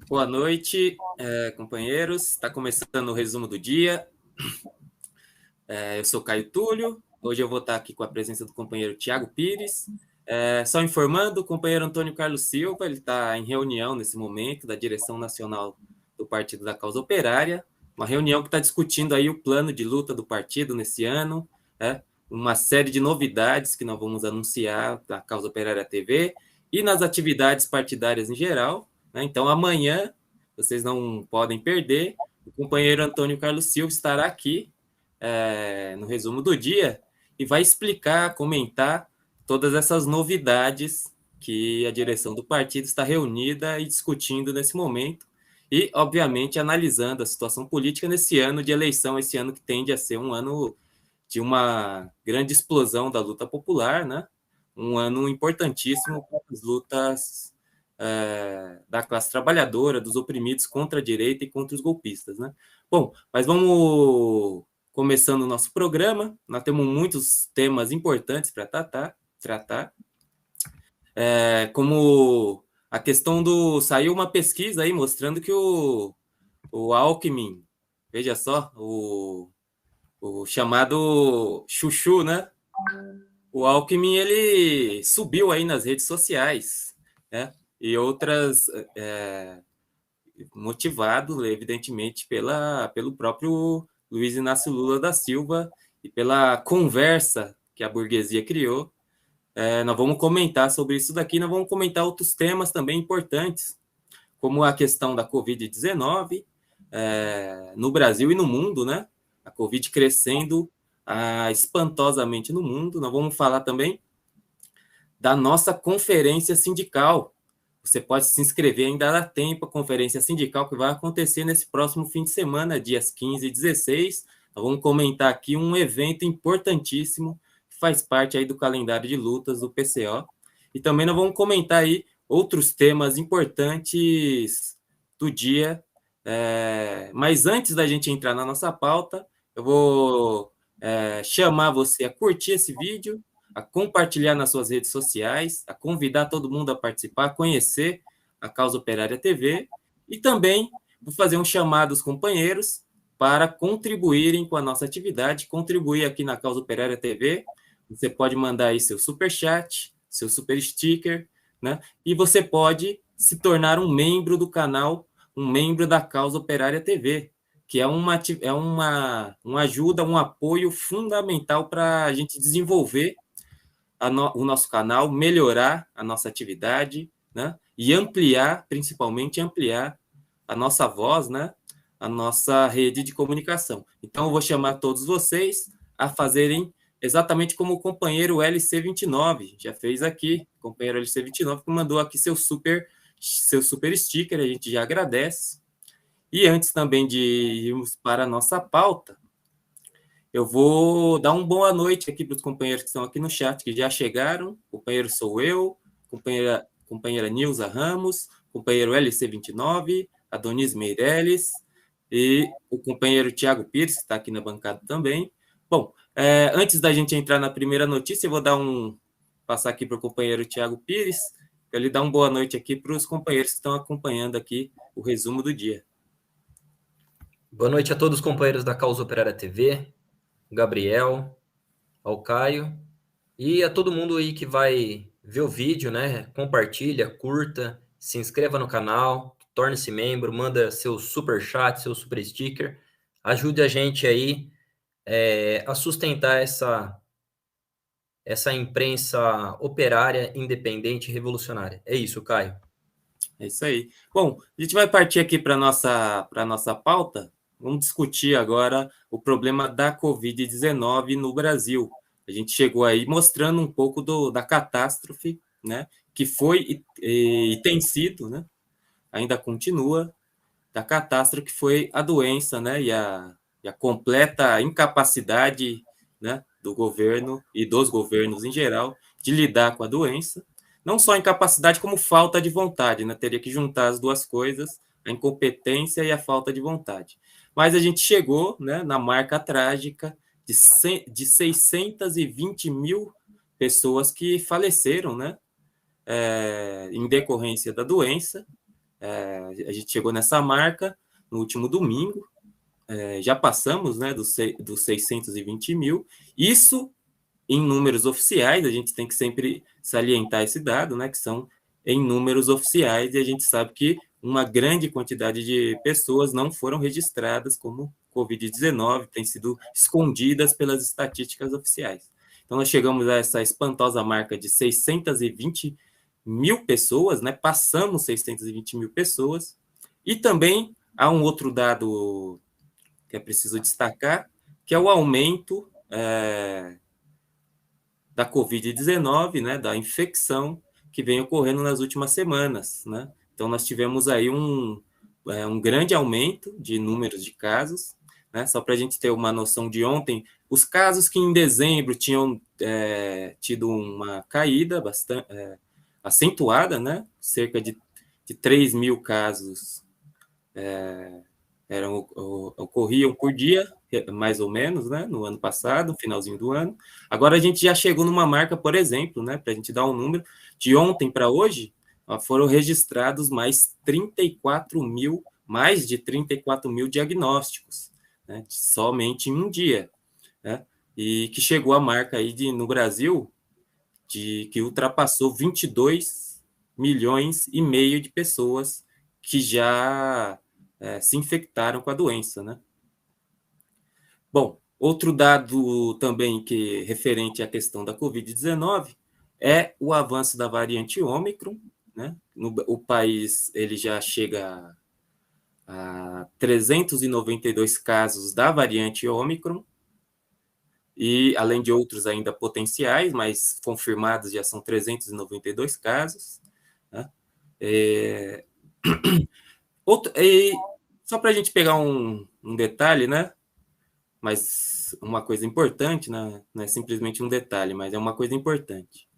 Boa noite, companheiros. Está começando o resumo do dia. Eu sou Caio Túlio. Hoje eu vou estar aqui com a presença do companheiro Tiago Pires. Só informando, o companheiro Antônio Carlos Silva, ele está em reunião nesse momento da direção nacional do Partido da Causa Operária, uma reunião que está discutindo aí o plano de luta do partido nesse ano, uma série de novidades que nós vamos anunciar da Causa Operária TV e nas atividades partidárias em geral. Então, amanhã, vocês não podem perder, o companheiro Antônio Carlos Silva estará aqui no resumo do dia e vai explicar, comentar todas essas novidades que a direção do partido está reunida e discutindo nesse momento e, obviamente, analisando a situação política nesse ano de eleição, esse ano que tende a ser um ano de uma grande explosão da luta popular, né? Um ano importantíssimo para as lutas da classe trabalhadora, dos oprimidos contra a direita e contra os golpistas, né? Bom, mas vamos começando o nosso programa. Nós temos muitos temas importantes para tratar. Como a questão do... Saiu uma pesquisa aí mostrando que o Alckmin, veja só, o chamado chuchu, né? O Alckmin, ele subiu aí nas redes sociais, né? E outras, motivado, evidentemente, pelo próprio Luiz Inácio Lula da Silva e pela conversa que a burguesia criou. Nós vamos comentar sobre isso daqui, nós vamos comentar outros temas também importantes, como a questão da Covid-19 no Brasil e no mundo, né? A Covid crescendo espantosamente no mundo. Nós vamos falar também da nossa conferência sindical. Você pode se inscrever, ainda dá tempo, a conferência sindical que vai acontecer nesse próximo fim de semana, dias 15 e 16. Nós vamos comentar aqui um evento importantíssimo que faz parte aí do calendário de lutas do PCO. E também nós vamos comentar aí outros temas importantes do dia. Mas antes da gente entrar na nossa pauta, eu vou chamar você a curtir esse vídeo, a compartilhar nas suas redes sociais, a convidar todo mundo a participar, a conhecer a Causa Operária TV e também vou fazer um chamado aos companheiros para contribuírem com a nossa atividade, contribuir aqui na Causa Operária TV. Você pode mandar aí seu superchat, seu super sticker, né? E você pode se tornar um membro do canal, um membro da Causa Operária TV, que é uma ajuda, um apoio fundamental para a gente desenvolver o nosso canal, melhorar a nossa atividade, né? E ampliar, principalmente ampliar a nossa voz, né? A nossa rede de comunicação. Então, eu vou chamar todos vocês a fazerem exatamente como o companheiro LC29 já fez aqui, o companheiro LC29 que mandou aqui seu super sticker, a gente já agradece. E antes também de irmos para a nossa pauta, eu vou dar uma boa noite aqui para os companheiros que estão aqui no chat, que já chegaram. O companheiro sou eu, companheira Nilza Ramos, companheiro LC29, Adonis Meirelles e o companheiro Tiago Pires, que está aqui na bancada também. Bom, antes da gente entrar na primeira notícia, eu vou passar aqui para o companheiro Tiago Pires, para ele dar uma boa noite aqui para os companheiros que estão acompanhando aqui o resumo do dia. Boa noite a todos os companheiros da Causa Operária TV, o Gabriel, ao Caio e a todo mundo aí que vai ver o vídeo, né? Compartilha, curta, se inscreva no canal, torne-se membro, manda seu super chat, seu super sticker, ajude a gente aí a sustentar essa imprensa operária, independente e revolucionária. É isso, Caio. É isso aí. Bom, a gente vai partir aqui para a nossa pauta. Vamos discutir agora o problema da Covid-19 no Brasil. A gente chegou aí mostrando um pouco da catástrofe, né, que foi e tem sido, né, ainda continua, da catástrofe que foi a doença, né, e a completa incapacidade, né, do governo e dos governos em geral de lidar com a doença. Não só incapacidade, como falta de vontade, né? Teria que juntar as duas coisas, a incompetência e a falta de vontade. Mas a gente chegou, né, na marca trágica de 620 mil pessoas que faleceram, né, em decorrência da doença, A gente chegou nessa marca no último domingo, já passamos, né, dos 620 mil. Isso em números oficiais, a gente tem que sempre salientar esse dado, né, que são em números oficiais, e a gente sabe que uma grande quantidade de pessoas não foram registradas como Covid-19, têm sido escondidas pelas estatísticas oficiais. Então, nós chegamos a essa espantosa marca de 620 mil pessoas, né? Passamos 620 mil pessoas, e também há um outro dado que é preciso destacar, que é o aumento da Covid-19, né, da infecção que vem ocorrendo nas últimas semanas, né? Então, nós tivemos aí um grande aumento de números de casos, né? Só para a gente ter uma noção de ontem, os casos que em dezembro tinham tido uma caída bastante acentuada, né? Cerca de 3 mil casos ocorriam por dia, mais ou menos, né, no ano passado, finalzinho do ano. Agora a gente já chegou numa marca, por exemplo, né, para a gente dar um número, de ontem para hoje, foram registrados mais de 34 mil diagnósticos, né, somente em um dia, né, e que chegou a marca aí no Brasil, que ultrapassou 22 milhões e meio de pessoas que já se infectaram com a doença, né? Bom, outro dado também que referente à questão da Covid-19 é o avanço da variante Ômicron, né? O país ele já chega a 392 casos da variante Ômicron, e além de outros ainda potenciais, mas confirmados já são 392 casos, né? Só para a gente pegar um detalhe, né? Mas uma coisa importante, né? Não é simplesmente um detalhe, mas é uma coisa importante.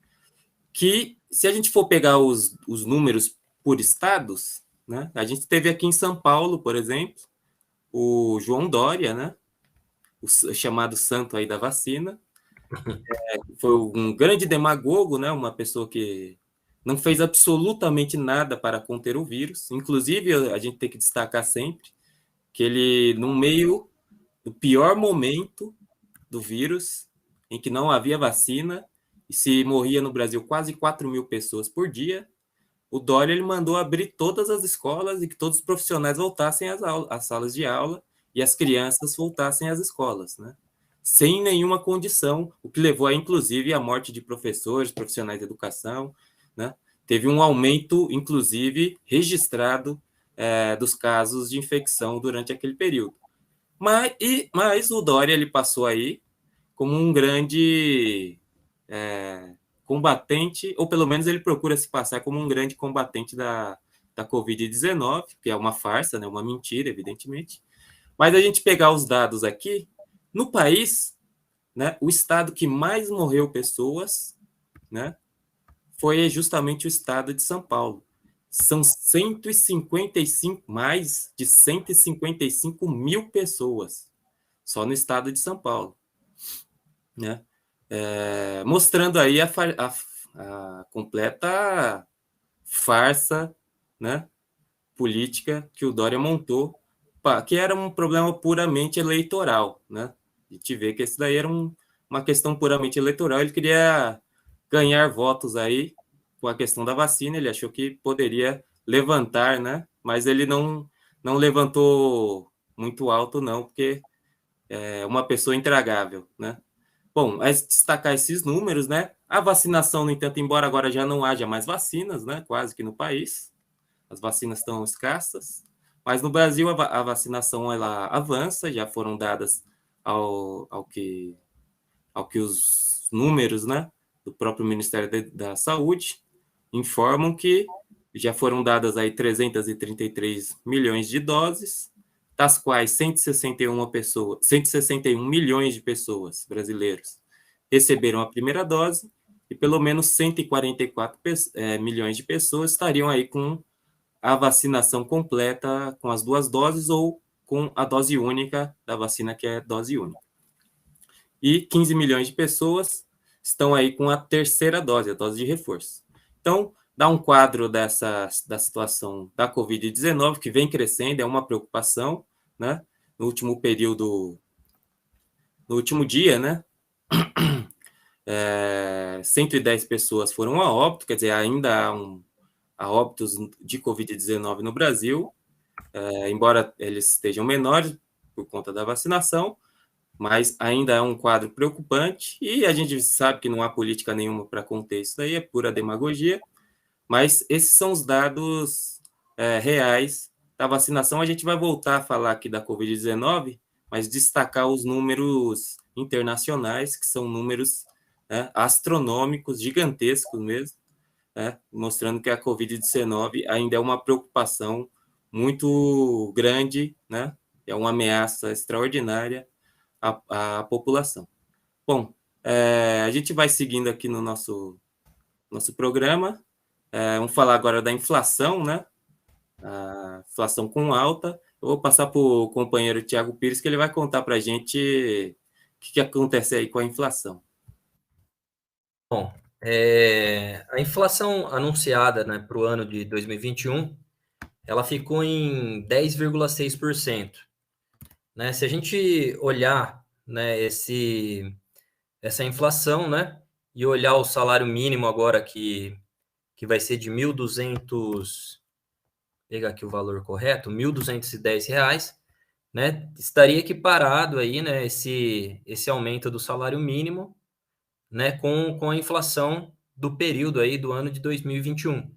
Que se a gente for pegar os números por estados, né? A gente teve aqui em São Paulo, por exemplo, o João Dória, né? O chamado santo aí da vacina. Foi um grande demagogo, né? Uma pessoa que não fez absolutamente nada para conter o vírus. Inclusive, a gente tem que destacar sempre que ele, no meio do pior momento do vírus, em que não havia vacina, e se morria no Brasil quase 4 mil pessoas por dia, o Dória ele mandou abrir todas as escolas e que todos os profissionais voltassem às salas de aula e as crianças voltassem às escolas, né? Sem nenhuma condição, o que levou, inclusive, à morte de professores, profissionais de educação, né? Teve um aumento, inclusive, registrado dos casos de infecção durante aquele período. Mas o Dória ele passou aí como um grande combatente, ou pelo menos ele procura se passar como um grande combatente da Covid-19, que é uma farsa, né, uma mentira, evidentemente. Mas a gente pegar os dados aqui, no país, né, o estado que mais morreu pessoas, né, foi justamente o estado de São Paulo. São 155, mais de 155 mil pessoas, só no estado de São Paulo, né? Mostrando aí a completa farsa, né, política que o Dória montou, que era um problema puramente eleitoral, né? A gente vê que esse daí era uma questão puramente eleitoral, ele queria ganhar votos aí com a questão da vacina, ele achou que poderia levantar, né? Mas ele não levantou muito alto, não, porque é uma pessoa intragável, né? Bom, mas destacar esses números, né? A vacinação, no entanto, embora agora já não haja mais vacinas, né? Quase que no país, as vacinas estão escassas, mas no Brasil a vacinação ela avança, já foram dadas ao que os números, né, do próprio Ministério da Saúde informam que já foram dadas aí 333 milhões de doses, das quais 161 milhões de pessoas brasileiros receberam a primeira dose e pelo menos 144 milhões de pessoas estariam aí com a vacinação completa com as duas doses ou com a dose única da vacina, que é dose única. E 15 milhões de pessoas estão aí com a terceira dose, a dose de reforço. Então, dá um quadro da situação da Covid-19, que vem crescendo, é uma preocupação, né? No último período, no último dia, né? 110 pessoas foram a óbito, quer dizer, ainda há óbitos de Covid-19 no Brasil, embora eles estejam menores por conta da vacinação, mas ainda é um quadro preocupante, e a gente sabe que não há política nenhuma para conter isso daí, é pura demagogia, mas esses são os dados reais da vacinação. A gente vai voltar a falar aqui da Covid-19, mas destacar os números internacionais, que são números astronômicos, gigantescos mesmo, mostrando que a Covid-19 ainda é uma preocupação muito grande, né? É uma ameaça extraordinária à população. Bom, a gente vai seguindo aqui no nosso programa. Vamos falar agora da inflação, né? A inflação com alta. Eu vou passar para o companheiro Tiago Pires, que ele vai contar para a gente o que acontece aí com a inflação. Bom, a inflação anunciada, né, para o ano de 2021, ela ficou em 10,6%. Né? Se a gente olhar, né, essa inflação, né, e olhar o salário mínimo agora que vai ser de 1.200, pegar aqui o valor correto, R$ 1.210, né, estaria equiparado aí, né, esse aumento do salário mínimo, né, com a inflação do período aí do ano de 2021,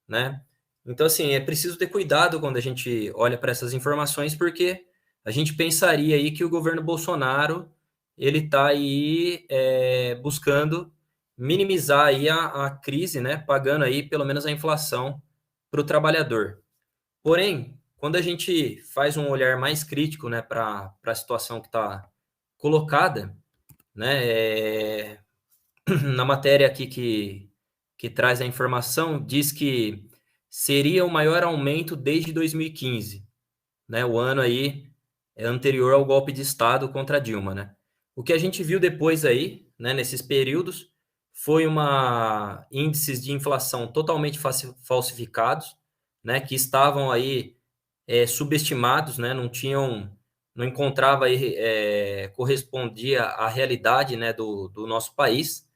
né? Então, assim, é preciso ter cuidado quando a gente olha para essas informações, porque a gente pensaria aí que o governo Bolsonaro ele está aí buscando minimizar aí a crise, né? Pagando aí pelo menos a inflação para o trabalhador. Porém, quando a gente faz um olhar mais crítico, né, para a situação que está colocada, né, na matéria aqui que traz a informação, diz que seria o maior aumento desde 2015, né? O ano aí anterior ao golpe de Estado contra Dilma, né? O que a gente viu depois aí, né, nesses períodos, foi uma índices de inflação totalmente falsificados, né, que estavam aí subestimados, né, não encontrava aí, correspondia à realidade, né, do nosso país,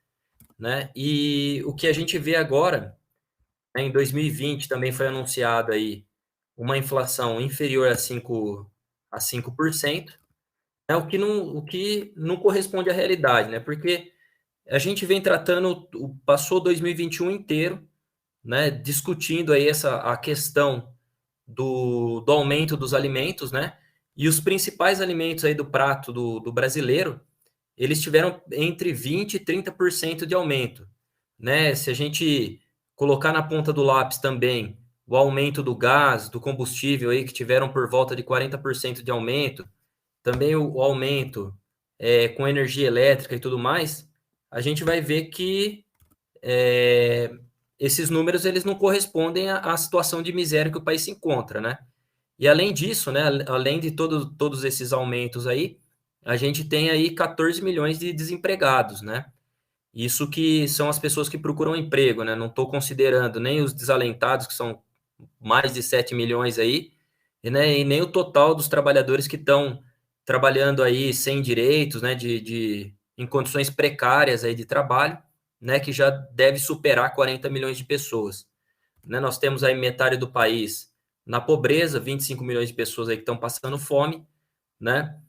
né? E o que a gente vê agora, né, em 2020 também foi anunciado aí uma inflação inferior a 5%, é o que não corresponde à realidade, né? Porque a gente vem tratando, passou 2021 inteiro, né, discutindo aí a questão do aumento dos alimentos, né? E os principais alimentos aí do prato do brasileiro, eles tiveram entre 20% e 30% de aumento, né? Se a gente colocar na ponta do lápis também o aumento do gás, do combustível aí, que tiveram por volta de 40% de aumento, também o aumento com energia elétrica e tudo mais, a gente vai ver que esses números eles não correspondem à situação de miséria que o país se encontra, né? E além disso, né, além de todos esses aumentos aí, a gente tem aí 14 milhões de desempregados, né? Isso que são as pessoas que procuram emprego, né? Não estou considerando nem os desalentados, que são mais de 7 milhões aí, e nem o total dos trabalhadores que estão trabalhando aí sem direitos, né? Em condições precárias aí de trabalho, né? Que já deve superar 40 milhões de pessoas. Né? Nós temos aí metade do país na pobreza, 25 milhões de pessoas aí que estão passando fome, né?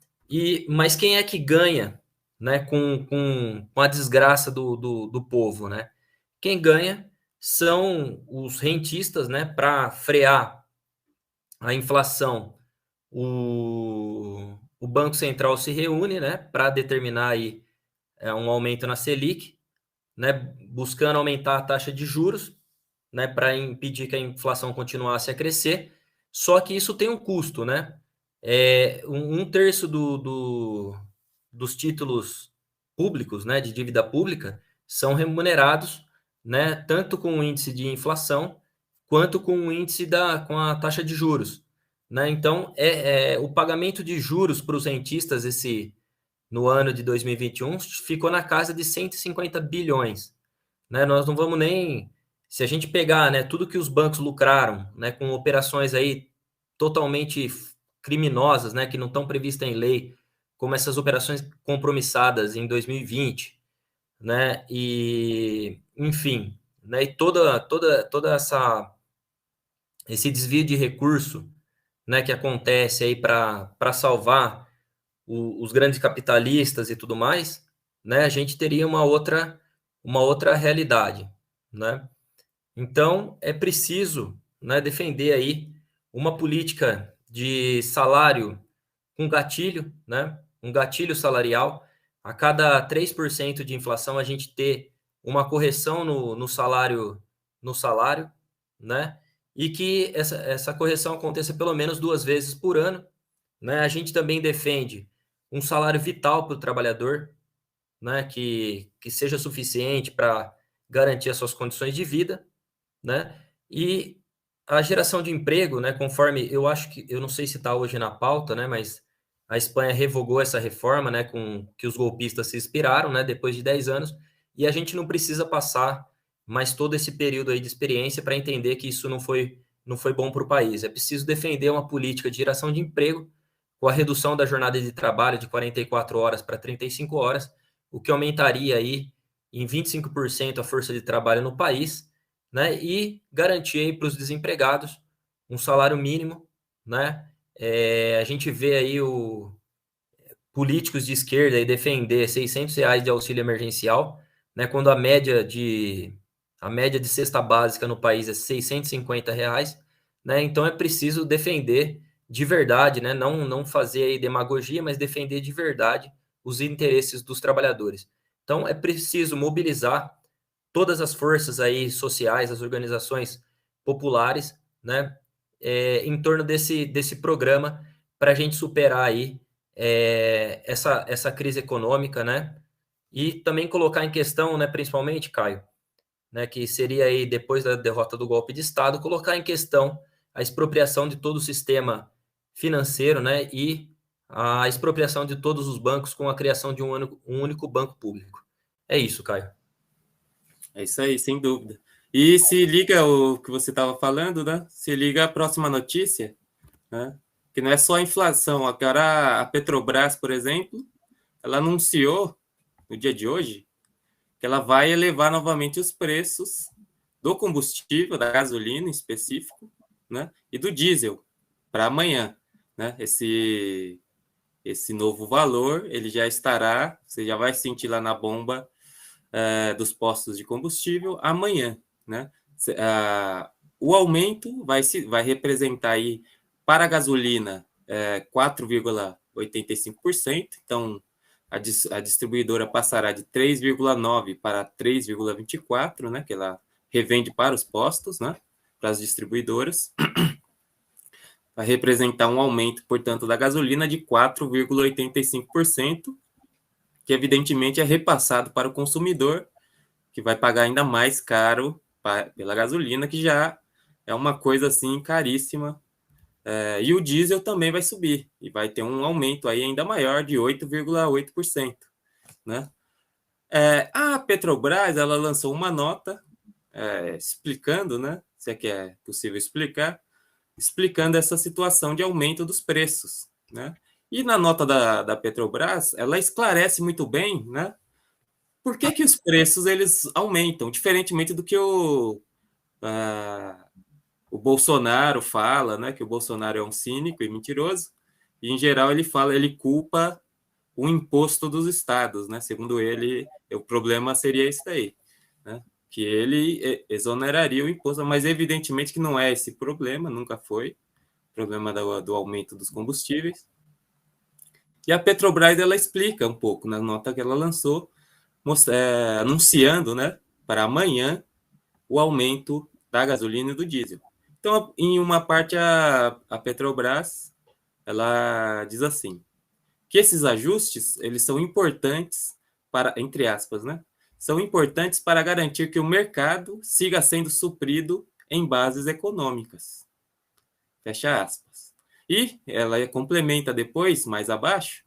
Mas quem é que ganha, né, com a desgraça do povo, né? Quem ganha são os rentistas, né? Para frear a inflação, o Banco Central se reúne, né? Para determinar aí um aumento na Selic, né? Buscando aumentar a taxa de juros, né? Para impedir que a inflação continuasse a crescer. Só que isso tem um custo, né? Um terço dos títulos públicos, né, de dívida pública, são remunerados, né, tanto com o índice de inflação quanto com o índice com a taxa de juros, né? Então, o pagamento de juros para os rentistas no ano de 2021 ficou na casa de 150 bilhões, né? Nós não vamos nem se a gente pegar, né, tudo que os bancos lucraram, né, com operações aí totalmente criminosas, né, que não estão previstas em lei, como essas operações compromissadas em 2020, né, e enfim, né, e toda esse desvio de recurso, né, que acontece aí para salvar os grandes capitalistas e tudo mais, né, a gente teria uma outra realidade, né? Então, é preciso, né, defender aí uma política de salário com gatilho, né, um gatilho salarial. A cada 3% de inflação, a gente ter uma correção no salário, né, e que essa correção aconteça pelo menos 2 vezes por ano, né. A gente também defende um salário vital para o trabalhador, né, que seja suficiente para garantir as suas condições de vida, né? E a geração de emprego, né, conforme eu acho que eu não sei se está hoje na pauta, né, mas a Espanha revogou essa reforma, né, com que os golpistas se inspiraram, né, depois de 10 anos, e a gente não precisa passar mais todo esse período aí de experiência para entender que isso não foi bom para o país. É preciso defender uma política de geração de emprego com a redução da jornada de trabalho de 44 horas para 35 horas, o que aumentaria aí em 25% a força de trabalho no país, né? E garantir aí para os desempregados um salário mínimo, né? A gente vê aí políticos de esquerda aí defender R$ 600 de auxílio emergencial, né? Quando a média de cesta básica no país é R$ 650, né? Então é preciso defender de verdade, né? Não fazer aí demagogia, mas defender de verdade os interesses dos trabalhadores. Então é preciso mobilizar todas as forças aí sociais, as organizações populares, né, em torno desse programa para a gente superar aí essa crise econômica, né, e também colocar em questão, né, principalmente, Caio, né, que seria aí depois da derrota do golpe de Estado, colocar em questão a expropriação de todo o sistema financeiro, né, e a expropriação de todos os bancos com a criação de um único banco público. É isso, Caio. É isso aí, sem dúvida. E se liga o que você estava falando, né? Se liga a próxima notícia, né? Que não é só a inflação. Agora a Petrobras, por exemplo, ela anunciou no dia de hoje que ela vai elevar novamente os preços do combustível, da gasolina em específico, né? E do diesel para amanhã, né? Esse novo valor, ele já estará, você já vai sentir lá na bomba dos postos de combustível amanhã, né? O aumento vai representar aí para a gasolina 4,85%, então a distribuidora passará de 3,9 para 3,24, né? Que ela revende para os postos, né? Para as distribuidoras. Vai representar um aumento, portanto, da gasolina de 4,85%, que evidentemente é repassado para o consumidor, que vai pagar ainda mais caro pela gasolina, que já é uma coisa assim caríssima. E o diesel também vai subir, e vai ter um aumento aí ainda maior de 8,8%. Né? A Petrobras ela lançou uma nota explicando, né, se é que é possível explicar, explicando essa situação de aumento dos preços. Né? E na nota da Petrobras, ela esclarece muito bem, né, por que, que os preços eles aumentam, diferentemente do que o Bolsonaro fala, né, que o Bolsonaro é um cínico e mentiroso, e em geral ele fala, ele culpa o imposto dos estados, né? Segundo ele, o problema seria isso daí, né? Que ele exoneraria o imposto, mas evidentemente que não é esse problema, nunca foi o problema do aumento dos combustíveis. E a Petrobras ela explica um pouco na nota que ela lançou, anunciando, né, para amanhã o aumento da gasolina e do diesel. Então, em uma parte a Petrobras ela diz assim: que esses ajustes eles são importantes para, entre aspas, né? São importantes para garantir que o mercado siga sendo suprido em bases econômicas. Fecha aspas. E ela complementa depois, mais abaixo,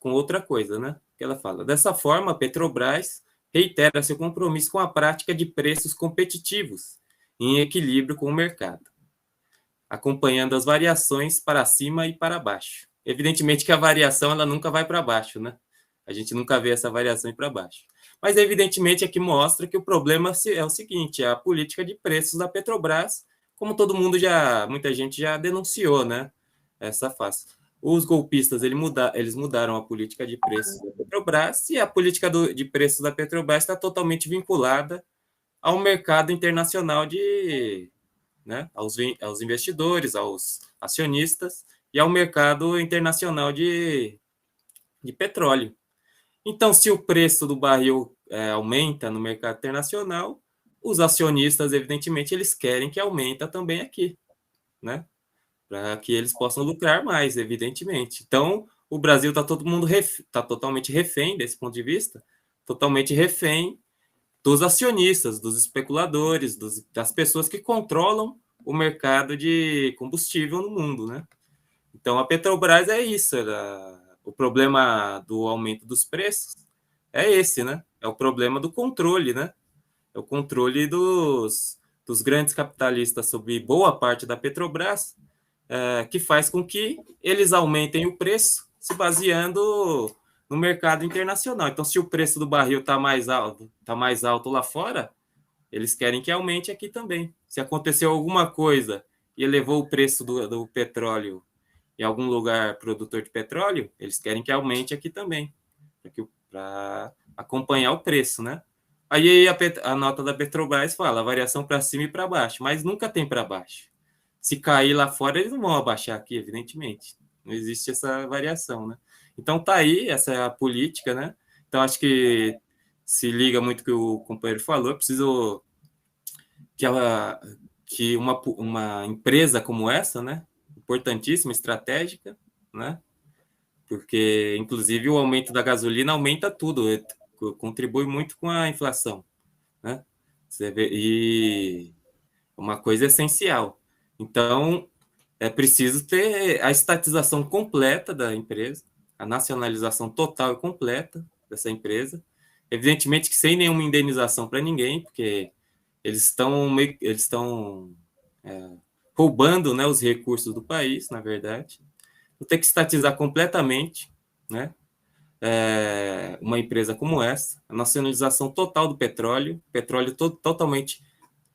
com outra coisa, né? Que ela fala: dessa forma, a Petrobras reitera seu compromisso com a prática de preços competitivos em equilíbrio com o mercado, acompanhando as variações para cima e para baixo. Evidentemente que a variação ela nunca vai para baixo, né? A gente nunca vê essa variação para baixo. Mas, evidentemente, aqui mostra que o problema é o seguinte, a política de preços da Petrobras, como todo mundo muita gente já denunciou, né? Essa face. Os golpistas eles mudaram a política de preços da Petrobras e a política de preços da Petrobras está totalmente vinculada ao mercado internacional né, aos investidores, aos acionistas e ao mercado internacional de petróleo. Então, se o preço do barril aumenta no mercado internacional, os acionistas, evidentemente, eles querem que aumente também aqui, né? Para que eles possam lucrar mais, evidentemente. Então, o Brasil está tá totalmente refém desse ponto de vista, totalmente refém dos acionistas, dos especuladores, das pessoas que controlam o mercado de combustível no mundo, né? Então, a Petrobras é isso, o problema do aumento dos preços é esse, né? É o problema do controle, né? É o controle dos grandes capitalistas sobre boa parte da Petrobras, que faz com que eles aumentem o preço se baseando no mercado internacional. Então, se o preço do barril está mais alto lá fora, eles querem que aumente aqui também. Se aconteceu alguma coisa e elevou o preço do petróleo em algum lugar produtor de petróleo, eles querem que aumente aqui também, para acompanhar o preço, né? Aí a nota da Petrobras fala variação para cima e para baixo, mas nunca tem para baixo. Se cair lá fora, eles não vão abaixar aqui, evidentemente. Não existe essa variação, né? Então tá aí, essa é a política, né? Então acho que se liga muito o que o companheiro falou, é preciso que uma empresa como essa, né? Importantíssima, estratégica, né? Porque, inclusive, o aumento da gasolina aumenta tudo, contribui muito com a inflação, né? E uma coisa essencial. Então, é preciso ter a estatização completa da empresa, a nacionalização total e completa dessa empresa. Evidentemente que sem nenhuma indenização para ninguém, porque eles estão roubando, né, os recursos do país, na verdade. Vou ter que estatizar completamente, né, uma empresa como essa, a nacionalização total do petróleo totalmente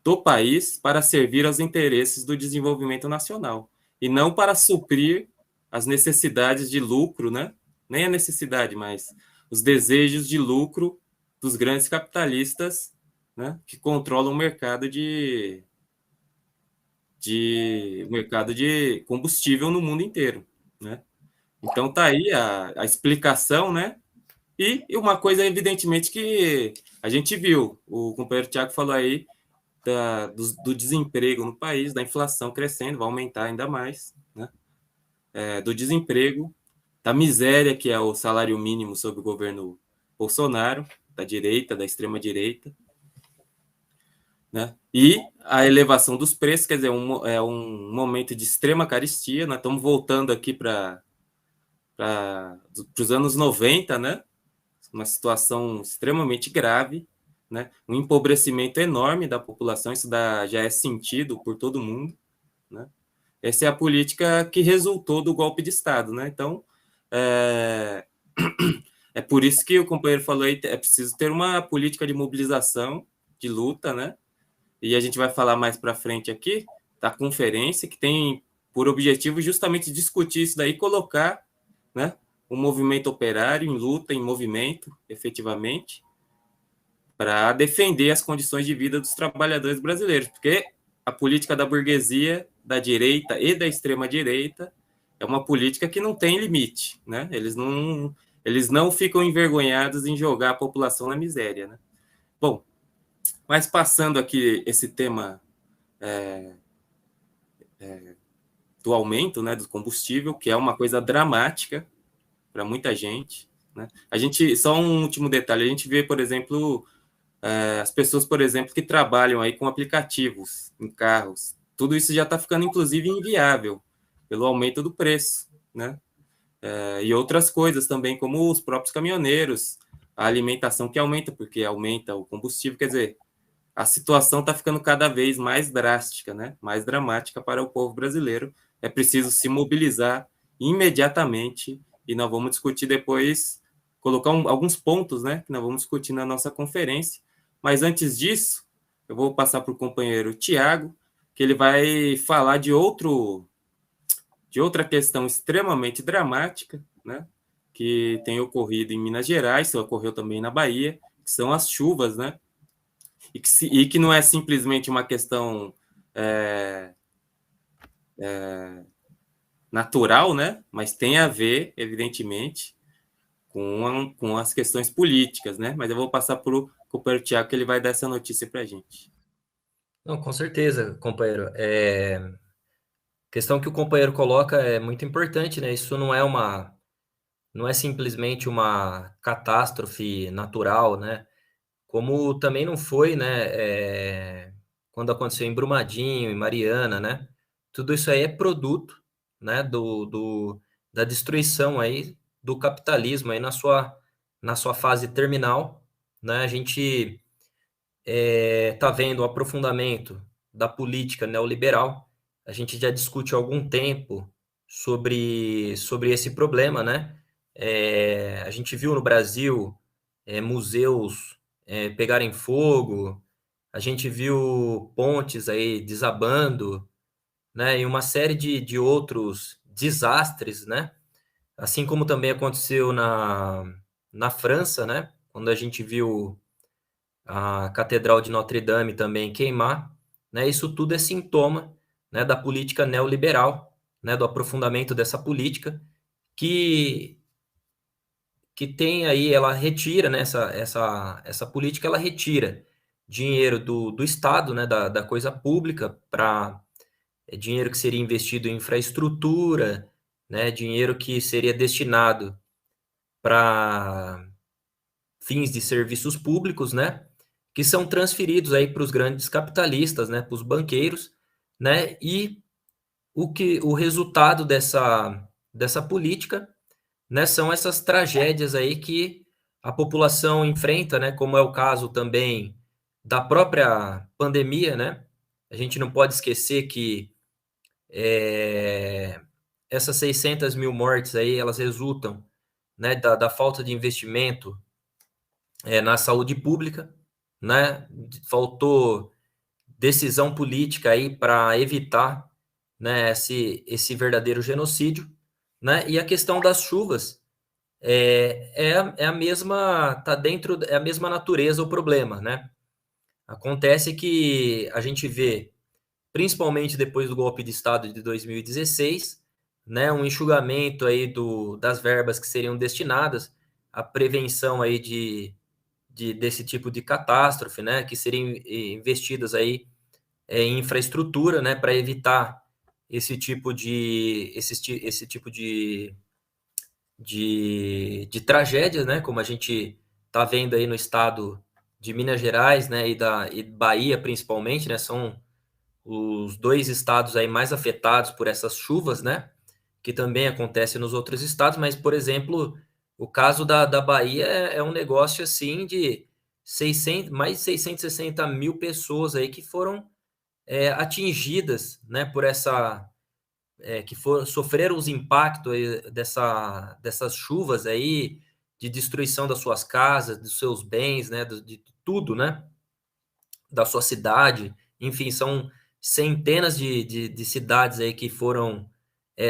do país para servir aos interesses do desenvolvimento nacional e não para suprir as necessidades de lucro, né? Nem a necessidade, mas os desejos de lucro dos grandes capitalistas, né? Que controlam o mercado de combustível no mundo inteiro, né? Então tá aí a explicação, né? E uma coisa, evidentemente, que a gente viu, o companheiro Tiago falou aí, do desemprego no país, da inflação crescendo, vai aumentar ainda mais, né? Do desemprego, da miséria, que é o salário mínimo sob o governo Bolsonaro, da direita, da extrema-direita, né? E a elevação dos preços, quer dizer, um momento de extrema carestia, nós estamos voltando aqui para os anos 90, né? Uma situação extremamente grave, né? Um empobrecimento enorme da população, isso já é sentido por todo mundo, né? Essa é a política que resultou do golpe de Estado, né? Então, é por isso que o companheiro falou aí, é preciso ter uma política de mobilização, de luta, né? E a gente vai falar mais para frente aqui da conferência, que tem por objetivo justamente discutir isso daí, colocar, né, o movimento operário em luta, em movimento, efetivamente, para defender as condições de vida dos trabalhadores brasileiros, porque a política da burguesia, da direita e da extrema-direita é uma política que não tem limite, né? Eles não ficam envergonhados em jogar a população na miséria, né? Bom, mas passando aqui esse tema do aumento, né, do combustível, que é uma coisa dramática para muita gente, né? Só um último detalhe, a gente vê, por exemplo, as pessoas, por exemplo, que trabalham aí com aplicativos em carros, tudo isso já está ficando, inclusive, inviável pelo aumento do preço, né? E outras coisas também, como os próprios caminhoneiros. a alimentação que aumenta, porque aumenta o combustível, quer dizer, a situação está ficando cada vez mais drástica, né? Mais dramática para o povo brasileiro. É preciso se mobilizar imediatamente e nós vamos discutir depois, colocar alguns pontos, né? Que nós vamos discutir na nossa conferência. Mas antes disso, eu vou passar para o companheiro Tiago, que ele vai falar de outra questão extremamente dramática, né? Que tem ocorrido em Minas Gerais, ocorreu também na Bahia, que são as chuvas, né? E que não é simplesmente uma questão natural, né? Mas tem a ver, evidentemente, com as questões políticas, né? Mas eu vou passar para o companheiro Tiago, que ele vai dar essa notícia para a gente. Não, com certeza, companheiro. Questão que o companheiro coloca é muito importante, né? Isso não é simplesmente uma catástrofe natural, né? Como também não foi, né? Quando aconteceu em Brumadinho, em Mariana, né? Tudo isso aí é produto, né? Da destruição aí do capitalismo aí na sua fase terminal, né? A gente está vendo o aprofundamento da política neoliberal. A gente já discute há algum tempo sobre esse problema, né? A gente viu no Brasil museus pegarem fogo, a gente viu pontes aí desabando, né? E uma série de outros desastres, né? Assim como também aconteceu na França, né? Quando a gente viu a Catedral de Notre Dame também queimar, né? Isso tudo é sintoma, né, da política neoliberal, né, do aprofundamento dessa política que que tem aí, ela retira, né, essa política, ela retira dinheiro do Estado, né, da coisa pública, para dinheiro que seria investido em infraestrutura, né, dinheiro que seria destinado para fins de serviços públicos, né, que são transferidos aí para os grandes capitalistas, né, para os banqueiros, né, e o resultado dessa política, né, são essas tragédias aí que a população enfrenta, né, como é o caso também da própria pandemia, né? A gente não pode esquecer que essas 600 mil mortes aí, elas resultam, né, da falta de investimento na saúde pública, né? Faltou decisão política aí para evitar, né, esse verdadeiro genocídio, né? E a questão das chuvas é a mesma, tá dentro, é a mesma natureza o problema, né? Acontece que a gente vê, principalmente depois do golpe de Estado de 2016, né, um enxugamento aí das verbas que seriam destinadas à prevenção aí desse tipo de catástrofe, né, que seriam investidas aí em infraestrutura, né, para evitar esse tipo de tragédias, né, como a gente está vendo aí no estado de Minas Gerais, né, e Bahia principalmente, né, são os dois estados aí mais afetados por essas chuvas, né, que também acontece nos outros estados, mas, por exemplo, o caso da Bahia é um negócio assim de 600, mais de 660 mil pessoas aí que foram atingidas, né, por sofreram os impactos aí dessas chuvas aí, de destruição das suas casas, dos seus bens, né, de tudo, né, da sua cidade, enfim, são centenas de cidades aí que foram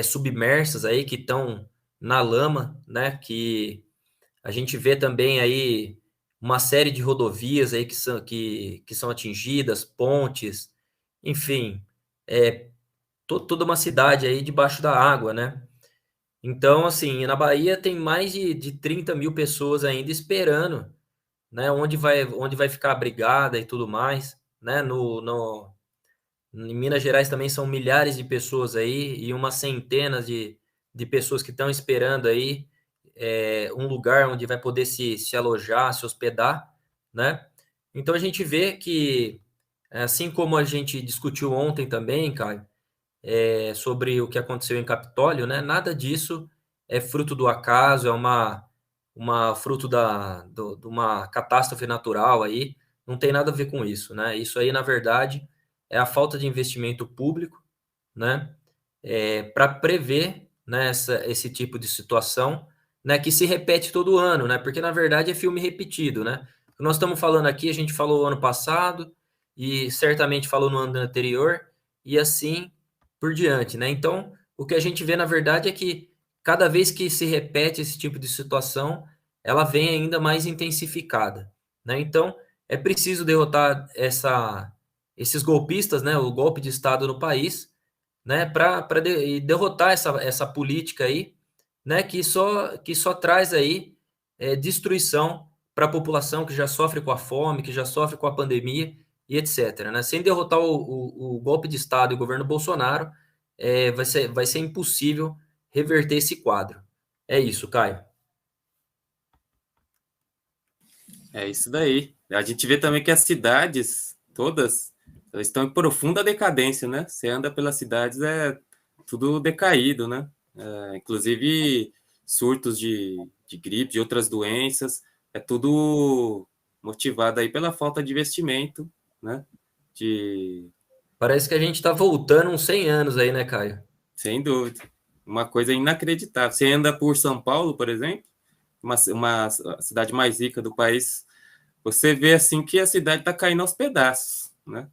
submersas aí, que estão na lama, né, que a gente vê também aí uma série de rodovias aí que são atingidas, pontes, enfim, toda uma cidade aí debaixo da água, né? Então, assim, na Bahia tem mais de 30 mil pessoas ainda esperando, né? Onde vai ficar a brigada e tudo mais, né? Em Minas Gerais também são milhares de pessoas aí e umas centenas de pessoas que estão esperando aí um lugar onde vai poder se alojar, se hospedar, né? Então a gente vê que, assim como a gente discutiu ontem também, Caio, sobre o que aconteceu em Capitólio, né? Nada disso é fruto do acaso, uma fruto de uma catástrofe natural aí, não tem nada a ver com isso, né? Isso aí, na verdade, é a falta de investimento público, né? Para prever, né, esse tipo de situação, né, que se repete todo ano, né? Porque na verdade é filme repetido, né? O que nós estamos falando aqui, a gente falou ano passado e certamente falou no ano anterior e assim por diante, né? Então, o que a gente vê na verdade é que cada vez que se repete esse tipo de situação, ela vem ainda mais intensificada, né? Então, é preciso derrotar esses golpistas, né? O golpe de Estado no país, né, para derrotar essa política aí, né, que só traz aí destruição para a população que já sofre com a fome, que já sofre com a pandemia e etc. Né? Sem derrotar o golpe de Estado e o governo Bolsonaro, vai ser impossível reverter esse quadro. É isso, Caio. É isso daí. A gente vê também que as cidades todas elas estão em profunda decadência, né? Você anda pelas cidades, é tudo decaído, né? Inclusive surtos de gripe, de outras doenças, é tudo motivado aí pela falta de investimento, né? De, Parece que a gente está voltando uns 100 anos aí, né, Caio? sem dúvida. Uma coisa inacreditável. Você anda por São Paulo, por exemplo, uma cidade mais rica do país, você vê assim que a cidade está caindo aos pedaços, né?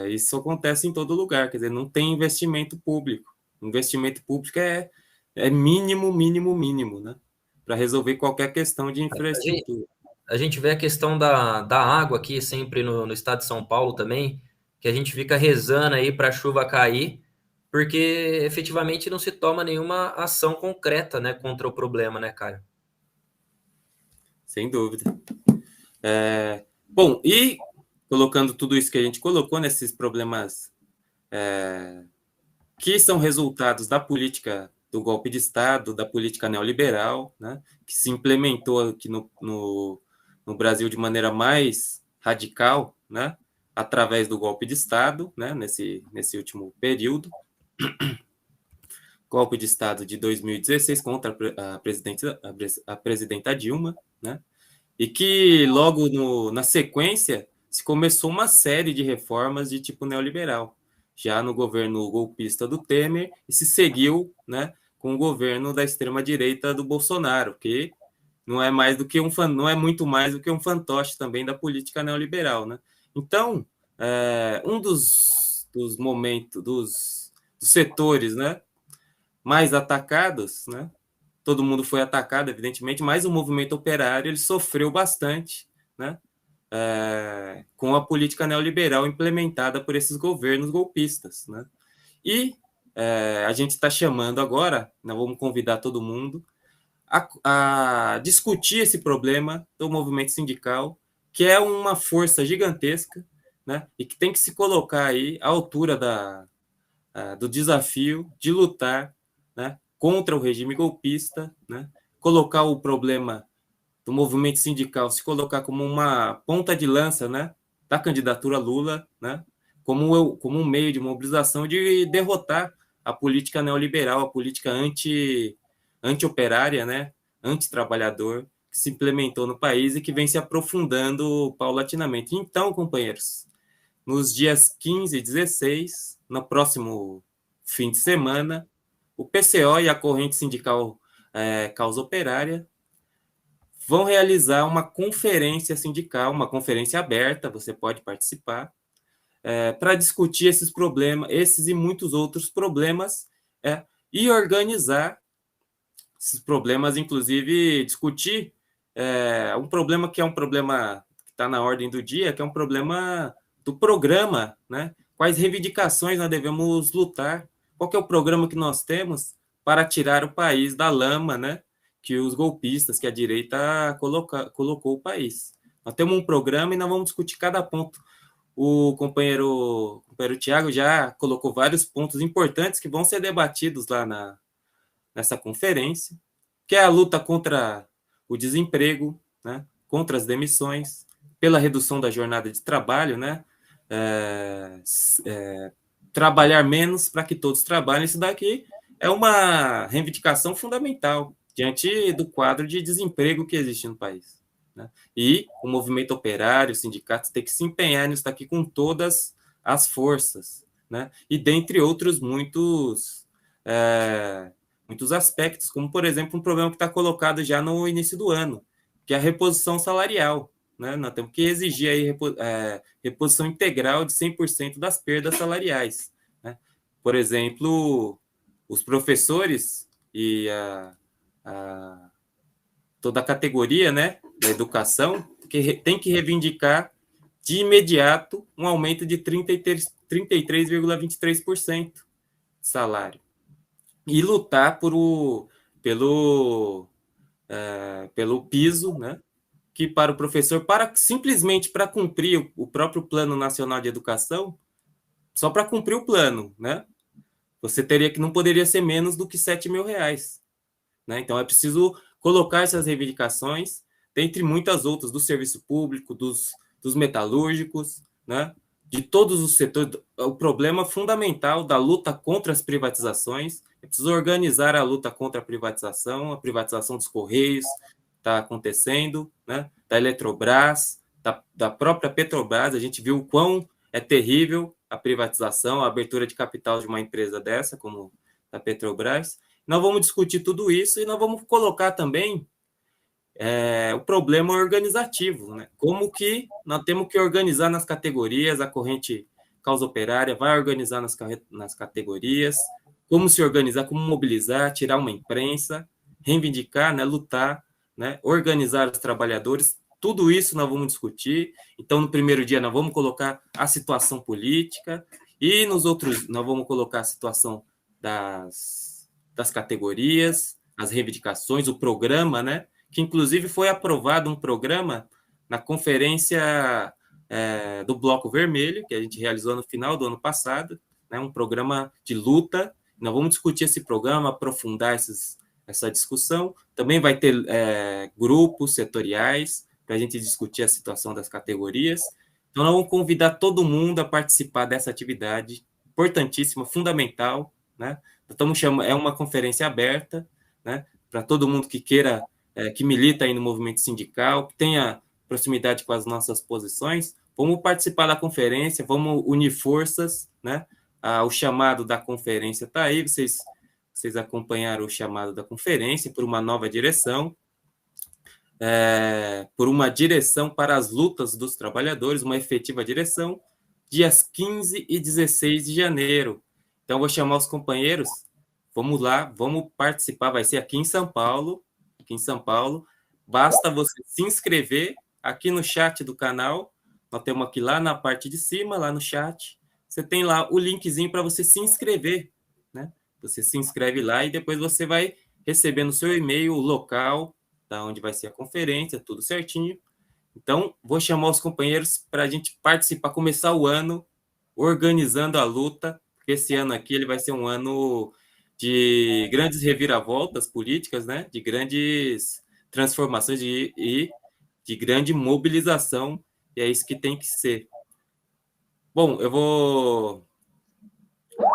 Isso acontece em todo lugar, quer dizer, não tem investimento público. Investimento público é mínimo, mínimo, mínimo, né? Para resolver qualquer questão de A gente, infraestrutura. a gente vê a questão da água aqui sempre no estado de São Paulo também, que a gente fica rezando aí para a chuva cair, porque efetivamente não se toma nenhuma ação concreta, né, contra o problema, né, Caio? Sem dúvida. Bom, e colocando tudo isso que a gente colocou nesses problemas que são resultados da política do golpe de Estado, da política neoliberal, né, que se implementou aqui no Brasil de maneira mais radical, né, através do golpe de Estado, né, nesse último período, golpe de Estado de 2016 contra a presidenta Dilma, né, e que logo na sequência se começou uma série de reformas de tipo neoliberal, já no governo golpista do Temer, e se seguiu, né, com o governo da extrema-direita do Bolsonaro, que não é mais do que não é muito mais do que um fantoche também da política neoliberal, né? Então, um dos momentos, dos setores, né, mais atacados, né, todo mundo foi atacado, evidentemente, mas o movimento operário ele sofreu bastante, né, com a política neoliberal implementada por esses governos golpistas, né? E a gente está chamando agora, nós vamos convidar todo mundo a discutir esse problema do movimento sindical, que é uma força gigantesca, né? E que tem que se colocar aí à altura do desafio de lutar, né, contra o regime golpista, né? Colocar o problema do movimento sindical se colocar como uma ponta de lança, né, da candidatura Lula, né, como um meio de mobilização de derrotar a política neoliberal, a política anti-operária, né, anti-trabalhador, que se implementou no país e que vem se aprofundando paulatinamente. Então, companheiros, nos dias 15 e 16, no próximo fim de semana, o PCO e a corrente sindical Causa Operária vão realizar uma conferência sindical, uma conferência aberta, você pode participar, para discutir esses problemas, esses e muitos outros problemas, e organizar esses problemas, inclusive discutir um problema que é um problema que está na ordem do dia, que é um problema do programa, né? Quais reivindicações nós devemos lutar? Qual que é o programa que nós temos para tirar o país da lama, né? Que os golpistas, que a direita colocou o país. Nós temos um programa e nós vamos discutir cada ponto. O companheiro Tiago já colocou vários pontos importantes que vão ser debatidos lá nessa conferência, que é a luta contra o desemprego, né, contra as demissões, pela redução da jornada de trabalho, né, trabalhar menos para que todos trabalhem. Isso daqui é uma reivindicação fundamental. diante do quadro de desemprego que existe no país, né? E o movimento operário, os sindicatos têm que se empenhar nisso aqui com todas as forças, né? E dentre outros muitos aspectos, como, por exemplo, um problema que está colocado já no início do ano, que é a reposição salarial, né? Nós temos que exigir aí reposição integral de 100% das perdas salariais, né? Por exemplo, os professores e toda a categoria, né, da educação que tem que reivindicar de imediato um aumento de 33,23% de salário e lutar pelo piso, né, que para o professor, simplesmente para cumprir o próprio Plano Nacional de Educação, só para cumprir o plano, né, você não poderia ser menos do que R$ 7.000, né? Então é preciso colocar essas reivindicações, dentre muitas outras, do serviço público, dos metalúrgicos, né? De todos os setores. O problema fundamental da luta contra as privatizações é preciso organizar a luta contra a privatização dos Correios está acontecendo, né? Da Eletrobras, da própria Petrobras. A gente viu o quão é terrível a privatização, a abertura de capital de uma empresa dessa, como a Petrobras. Nós vamos discutir tudo isso e nós vamos colocar também o problema organizativo, né? Como que nós temos que organizar nas categorias, a corrente causa operária vai organizar nas categorias, como se organizar, como mobilizar, tirar uma imprensa, reivindicar, né, lutar, né, organizar os trabalhadores, tudo isso nós vamos discutir. Então, no primeiro dia, nós vamos colocar a situação política e nos outros, nós vamos colocar a situação das categorias, as reivindicações, o programa, né? Que inclusive foi aprovado um programa na conferência do Bloco Vermelho, que a gente realizou no final do ano passado, né? Um programa de luta. Nós vamos discutir esse programa, aprofundar essa discussão. Também vai ter grupos setoriais para a gente discutir a situação das categorias. Então, nós vamos convidar todo mundo a participar dessa atividade importantíssima, fundamental, né? É uma conferência aberta, né, para todo mundo que queira, que milita aí no movimento sindical, que tenha proximidade com as nossas posições. Vamos participar da conferência, vamos unir forças, né? O chamado da conferência está aí, vocês acompanharam o chamado da conferência por uma nova direção, por uma direção para as lutas dos trabalhadores, uma efetiva direção, dias 15 e 16 de janeiro. Então, vou chamar os companheiros, vamos lá, vamos participar, vai ser aqui em São Paulo, basta você se inscrever aqui no chat do canal, nós temos aqui lá na parte de cima, lá no chat, você tem lá o linkzinho para você se inscrever, né? Você se inscreve lá e depois você vai receber no seu e-mail o local da onde vai ser a conferência, tudo certinho. Então, vou chamar os companheiros para a gente participar, começar o ano organizando a luta, porque esse ano aqui ele vai ser um ano de grandes reviravoltas políticas, né? De grandes transformações e de grande mobilização, e é isso que tem que ser. Bom, eu vou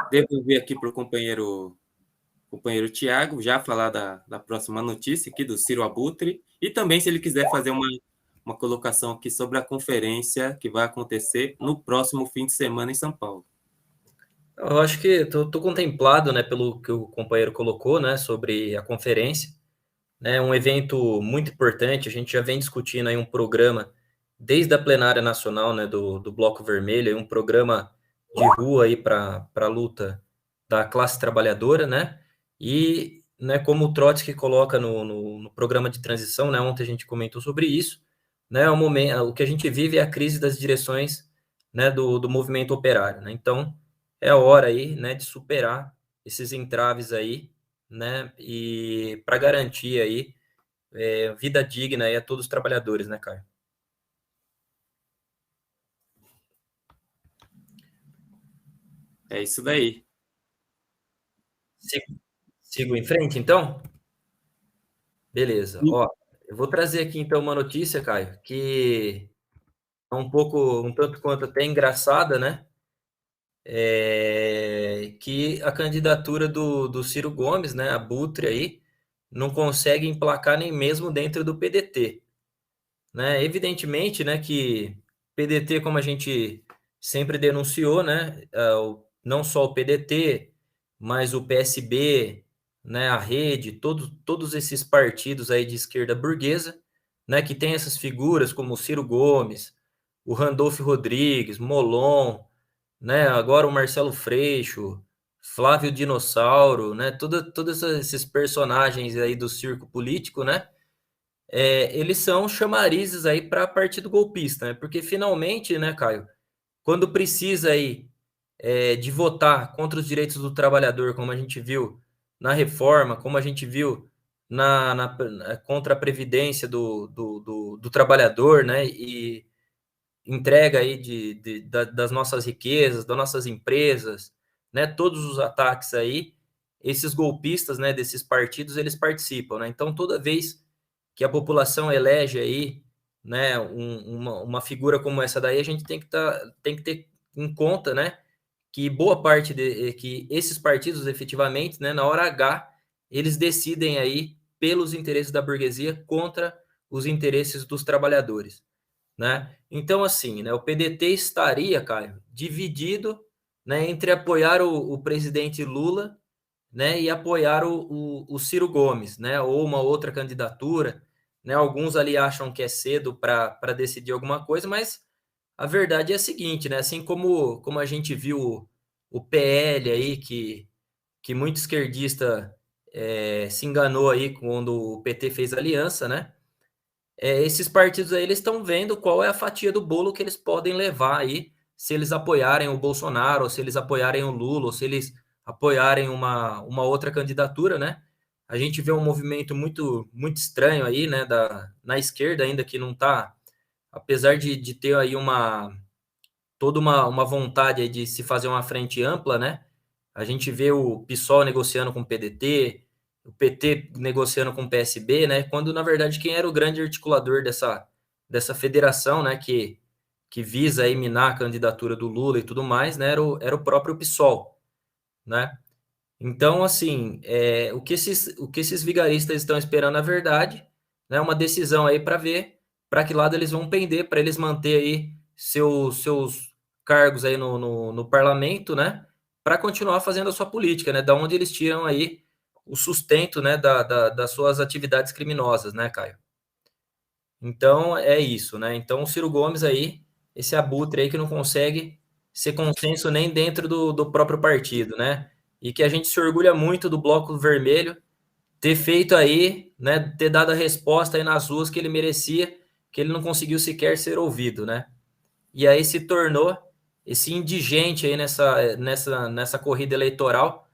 devolver aqui para o companheiro Tiago já falar da próxima notícia aqui do Ciro Abutre, e também se ele quiser fazer uma colocação aqui sobre a conferência que vai acontecer no próximo fim de semana em São Paulo. Eu acho que estou contemplado, né, pelo que o companheiro colocou, né, sobre a conferência, né, um evento muito importante. A gente já vem discutindo aí um programa desde a plenária nacional, né, do Bloco Vermelho, um programa de rua aí para a luta da classe trabalhadora, né, e, né, como o Trotsky coloca no programa de transição, né, ontem a gente comentou sobre isso, né, o que a gente vive é a crise das direções, né, do movimento operário, né, então é a hora aí, né, de superar esses entraves aí, né, e para garantir aí vida digna aí a todos os trabalhadores, né, Caio? É isso daí. Sigo em frente, então? Beleza. Ó, eu vou trazer aqui, então, uma notícia, Caio, que é um tanto quanto até engraçada, né? Que a candidatura do Ciro Gomes, né, Abutre aí, não consegue emplacar nem mesmo dentro do PDT, né? Evidentemente, né, que PDT, como a gente sempre denunciou, né, não só o PDT, mas o PSB, né, a Rede, todos esses partidos aí de esquerda burguesa, né, que tem essas figuras como o Ciro Gomes, o Randolph Rodrigues, Molon, né, agora o Marcelo Freixo, Flávio Dinossauro, né, todos esses personagens aí do circo político, né, eles são chamarizes aí para partido golpista, né? Porque finalmente, né, Caio, quando precisa aí de votar contra os direitos do trabalhador, como a gente viu na reforma, como a gente viu contra a previdência do trabalhador, né? E entrega aí das nossas riquezas, das nossas empresas, né? Todos os ataques aí, esses golpistas, né? Desses partidos, eles participam, né? Então, toda vez que a população elege aí, né, uma figura como essa daí, a gente tem que ter em conta, né, que boa parte que esses partidos efetivamente, né, na hora H, eles decidem aí pelos interesses da burguesia contra os interesses dos trabalhadores, né? Então assim, né, o PDT estaria, Caio, dividido, né, entre apoiar o presidente Lula, né, e apoiar o Ciro Gomes, né, ou uma outra candidatura, né? Alguns ali acham que é cedo para decidir alguma coisa, mas a verdade é a seguinte, né? Assim como a gente viu o PL aí, que muito esquerdista se enganou aí quando o PT fez aliança, né? Esses partidos aí, eles estão vendo qual é a fatia do bolo que eles podem levar aí, se eles apoiarem o Bolsonaro, ou se eles apoiarem o Lula, ou se eles apoiarem uma outra candidatura, né? A gente vê um movimento muito estranho aí, né, na esquerda ainda, que não está, apesar de ter aí toda uma vontade aí de se fazer uma frente ampla, né? A gente vê o PSOL negociando com o PDT, o PT negociando com o PSB, né? Quando, na verdade, quem era o grande articulador dessa federação, né? Que visa aí minar a candidatura do Lula e tudo mais, né? Era o próprio PSOL, né? Então, assim, o que esses vigaristas estão esperando, na verdade, né? Uma decisão aí para ver para que lado eles vão pender, para eles manter aí seus cargos aí no parlamento, né? Para continuar fazendo a sua política, né? Da onde eles tiram aí o sustento, né? Das suas atividades criminosas, né, Caio? Então é isso, né? Então o Ciro Gomes aí, esse abutre aí que não consegue ser consenso nem dentro do próprio partido, né? E que a gente se orgulha muito do Bloco Vermelho ter feito aí, né? Ter dado a resposta aí nas ruas que ele merecia, que ele não conseguiu sequer ser ouvido, né? E aí se tornou esse indigente aí nessa corrida eleitoral,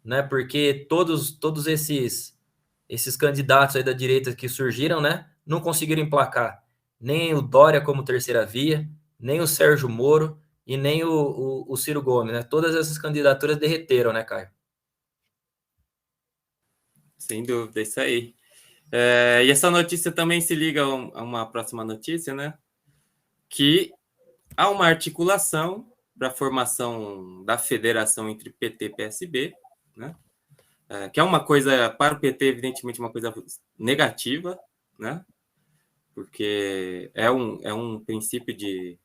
né? Porque todos esses candidatos aí da direita que surgiram, né, não conseguiram emplacar nem o Dória como terceira via, nem o Sérgio Moro e nem o Ciro Gomes, né? Todas essas candidaturas derreteram, né, Caio? Sem dúvida, isso aí. E essa notícia também se liga a uma próxima notícia, né? Que há uma articulação para a formação da federação entre PT e PSB, né? Que é uma coisa, para o PT, evidentemente, uma coisa negativa, né? Porque é um princípio de.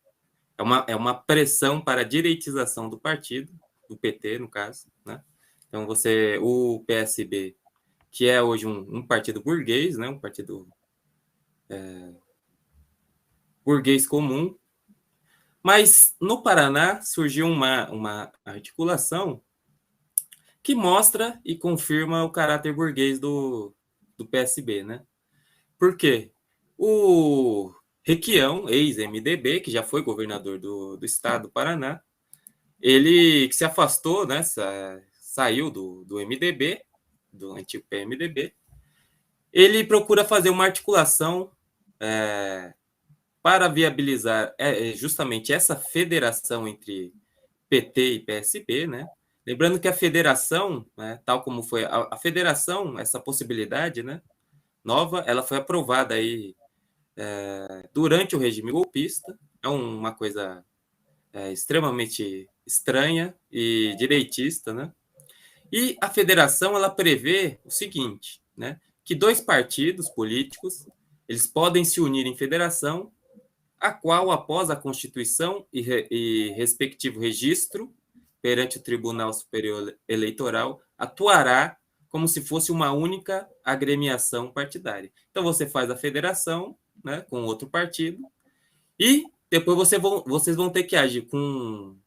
É uma pressão para a direitização do partido, do PT, no caso, né? Então, o PSB, que é hoje um partido burguês, né? Um partido burguês comum, mas no Paraná surgiu uma articulação que mostra e confirma o caráter burguês do PSB, né? Por quê? O Requião, ex-MDB, que já foi governador do estado do Paraná, ele que se afastou, né? Saiu do MDB, do antigo PMDB, ele procura fazer uma articulação para viabilizar justamente essa federação entre PT e PSB, né? Lembrando que a federação, né, tal como foi a federação, essa possibilidade, né, nova, ela foi aprovada aí durante o regime golpista. É uma coisa extremamente estranha e direitista, né? E a federação ela prevê o seguinte, né, que 2 partidos políticos eles podem se unir em federação, a qual, após a Constituição e respectivo registro perante o Tribunal Superior Eleitoral, atuará como se fosse uma única agremiação partidária. Então, você faz a federação, né, com outro partido, e depois vocês vão ter que agir com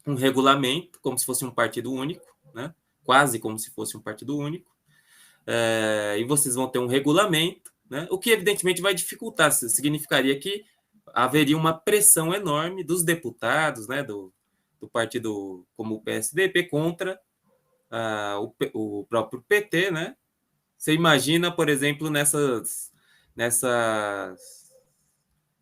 um regulamento, como se fosse um partido único, né, quase como se fosse um partido único, e vocês vão ter um regulamento, né, o que evidentemente vai dificultar, significaria que haveria uma pressão enorme dos deputados, né, do partido como o PSDB contra o próprio PT, né? Você imagina, por exemplo, nessas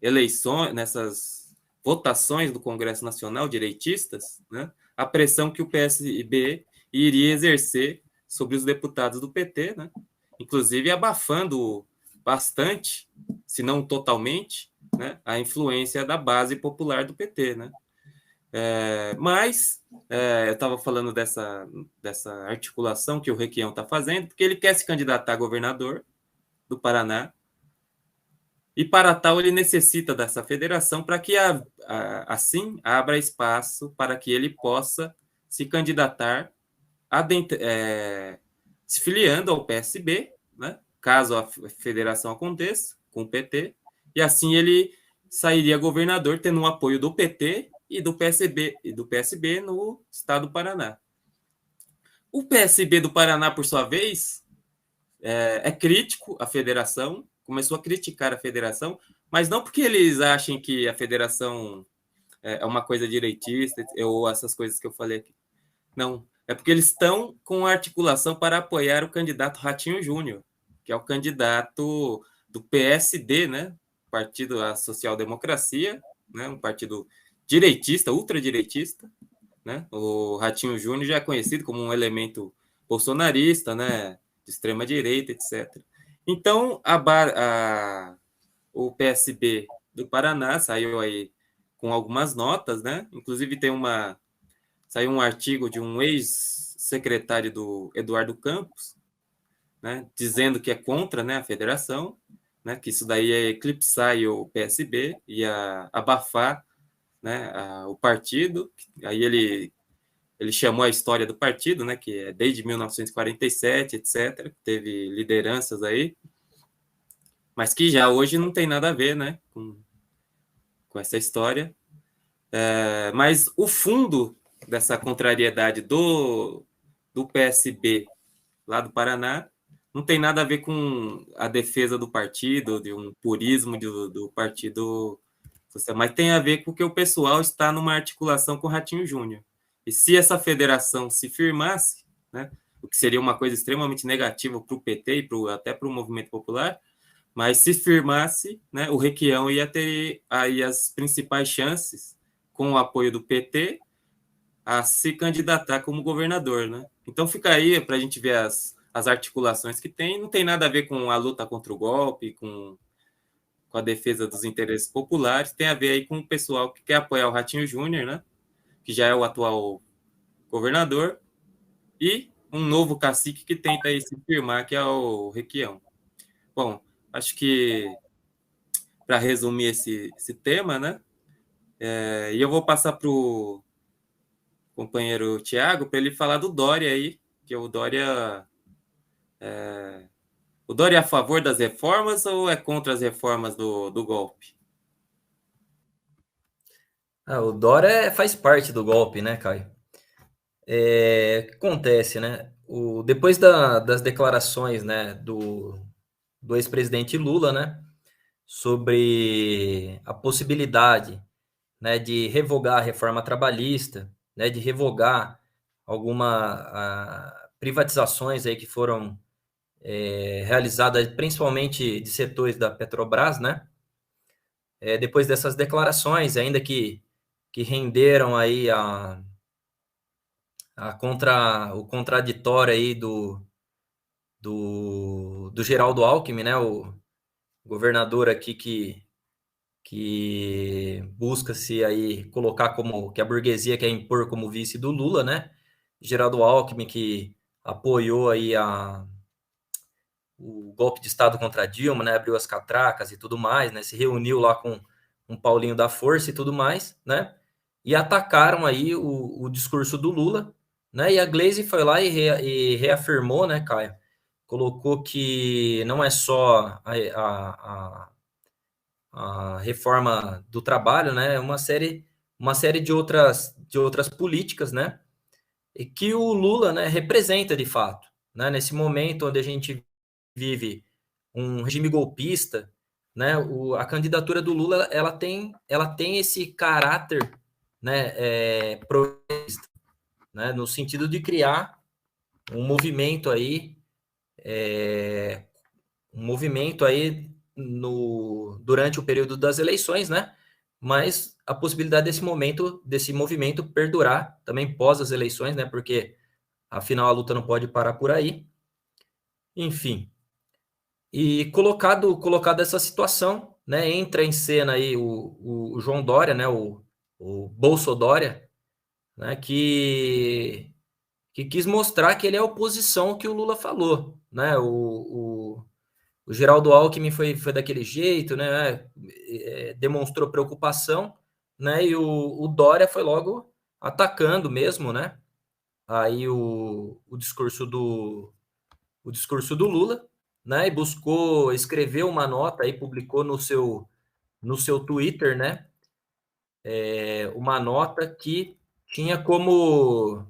eleições, nessas votações do Congresso Nacional direitistas, né? A pressão que o PSB iria exercer sobre os deputados do PT, né? Inclusive abafando bastante, se não totalmente, né, a influência da base popular do PT, né? Mas eu estava falando dessa articulação que o Requião está fazendo, porque ele quer se candidatar a governador do Paraná, e para tal ele necessita dessa federação para que assim abra espaço para que ele possa se candidatar se filiando ao PSB, né, caso a federação aconteça com o PT, e assim ele sairia governador tendo o apoio do PT e do PSB no estado do Paraná. O PSB do Paraná, por sua vez, é crítico à federação, começou a criticar a federação, mas não porque eles achem que a federação é uma coisa direitista ou essas coisas que eu falei aqui. Não, é porque eles estão com articulação para apoiar o candidato Ratinho Júnior, que é o candidato do PSD, né? Partido da Social Democracia, né? Um partido direitista, ultradireitista, né? O Ratinho Júnior já é conhecido como um elemento bolsonarista, né? De extrema direita, etc. Então, o PSB do Paraná saiu aí com algumas notas, né? Inclusive saiu um artigo de um ex-secretário do Eduardo Campos, né? Dizendo que é contra, né, a federação, né? Que isso daí é eclipsar o PSB, ia abafar, né, o partido. Aí ele chamou a história do partido, né, que é desde 1947, etc. Teve lideranças aí, mas que já hoje não tem nada a ver, né, com essa história. Mas o fundo dessa contrariedade do PSB lá do Paraná não tem nada a ver com a defesa do partido, de um purismo do partido, mas tem a ver com que o pessoal está numa articulação com o Ratinho Júnior. E se essa federação se firmasse, né, o que seria uma coisa extremamente negativa para o PT e até para o movimento popular, mas se firmasse, né, o Requião ia ter aí as principais chances, com o apoio do PT, a se candidatar como governador, né? Então fica aí para a gente ver as articulações que tem, não tem nada a ver com a luta contra o golpe, com a defesa dos interesses populares, tem a ver aí com o pessoal que quer apoiar o Ratinho Júnior, né? Que já é o atual governador, e um novo cacique que tenta aí se firmar, que é o Requião. Bom, acho que para resumir esse tema, né? E eu vou passar para o companheiro Tiago para ele falar do Dória aí, que o Dória é a favor das reformas ou é contra as reformas do golpe? O Dória faz parte do golpe, né, Caio? O que acontece, né? Depois das declarações, né, do ex-presidente Lula, né, sobre a possibilidade, né, de revogar a reforma trabalhista, né, de revogar algumas privatizações aí que foram realizadas principalmente de setores da Petrobras, né? Depois dessas declarações, ainda que renderam aí o contraditório aí do Geraldo Alckmin, né? O governador aqui que busca-se aí colocar como que a burguesia quer impor como vice do Lula, né? Geraldo Alckmin, que apoiou aí o golpe de Estado contra Dilma, né? Abriu as catracas e tudo mais, né? Se reuniu lá com Paulinho da Força e tudo mais, né? E atacaram aí o discurso do Lula, né? E a Glaze foi lá e reafirmou, né, Caio? Colocou que não é só a reforma do trabalho, né? É uma série de outras políticas, né? E que o Lula, né, representa de fato, né? Nesse momento onde a gente vive um regime golpista, né? A candidatura do Lula ela tem esse caráter, né, progressista, né? No sentido de criar um movimento aí, durante o período das eleições, né? Mas a possibilidade desse movimento perdurar também pós as eleições, né? Porque afinal a luta não pode parar por aí. Enfim, e colocado essa situação, né? Entra em cena aí o João Dória, né? O Bolsodória, né? Que quis mostrar que ele é a oposição ao que o Lula falou, né? O Geraldo Alckmin foi daquele jeito, né? Demonstrou preocupação, né? E o Dória foi logo atacando mesmo, né? Aí o discurso do Lula, né? E buscou, escreveu uma nota aí, publicou no seu Twitter, né? Uma nota que tinha como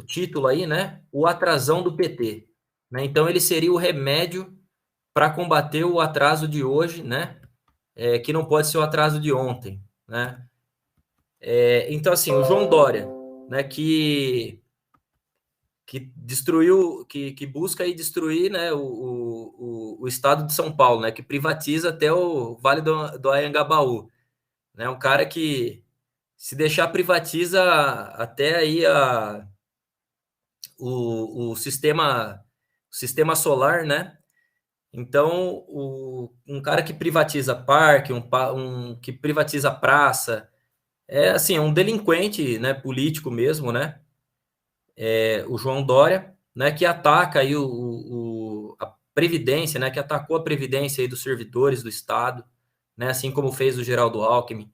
título aí, né? O atrasão do PT, né? Então ele seria o remédio para combater o atraso de hoje, né? Que não pode ser o atraso de ontem, né? Então assim, o João Dória, né? Que destruiu, que busca aí destruir, né, o estado de São Paulo, né, que privatiza até o Vale do Anhangabaú, né, um cara que se deixar privatiza até aí o sistema solar, né, então um cara que privatiza parque, que privatiza praça, é assim, é um delinquente, né, político mesmo, né, o João Dória, né, que ataca aí a Previdência, né, que atacou a Previdência aí dos servidores do Estado, né, assim como fez o Geraldo Alckmin,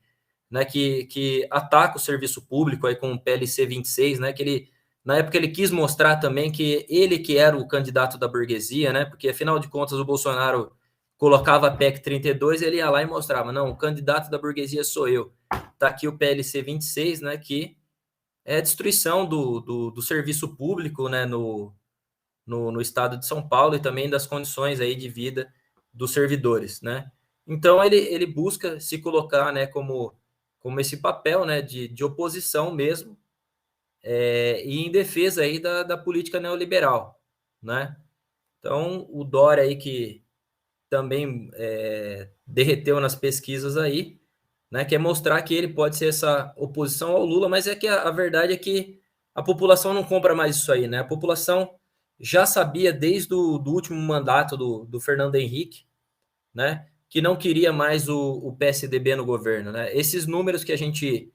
né, que ataca o serviço público aí com o PLC 26, né, que ele, na época ele quis mostrar também que ele que era o candidato da burguesia, né, porque afinal de contas o Bolsonaro colocava a PEC 32, ele ia lá e mostrava, não, o candidato da burguesia sou eu. Tá aqui o PLC 26, né, que é a destruição do serviço público, né, no estado de São Paulo e também das condições aí de vida dos servidores, né? Então ele busca se colocar, né, como esse papel, né, de oposição mesmo, e em defesa aí da política neoliberal, né? Então o Dória aí que também derreteu nas pesquisas aí, né? Quer mostrar que ele pode ser essa oposição ao Lula, mas é que a verdade é que a população não compra mais isso aí, né? A população já sabia desde do último mandato do Fernando Henrique, né? Que não queria mais o PSDB no governo, né? Esses números que a gente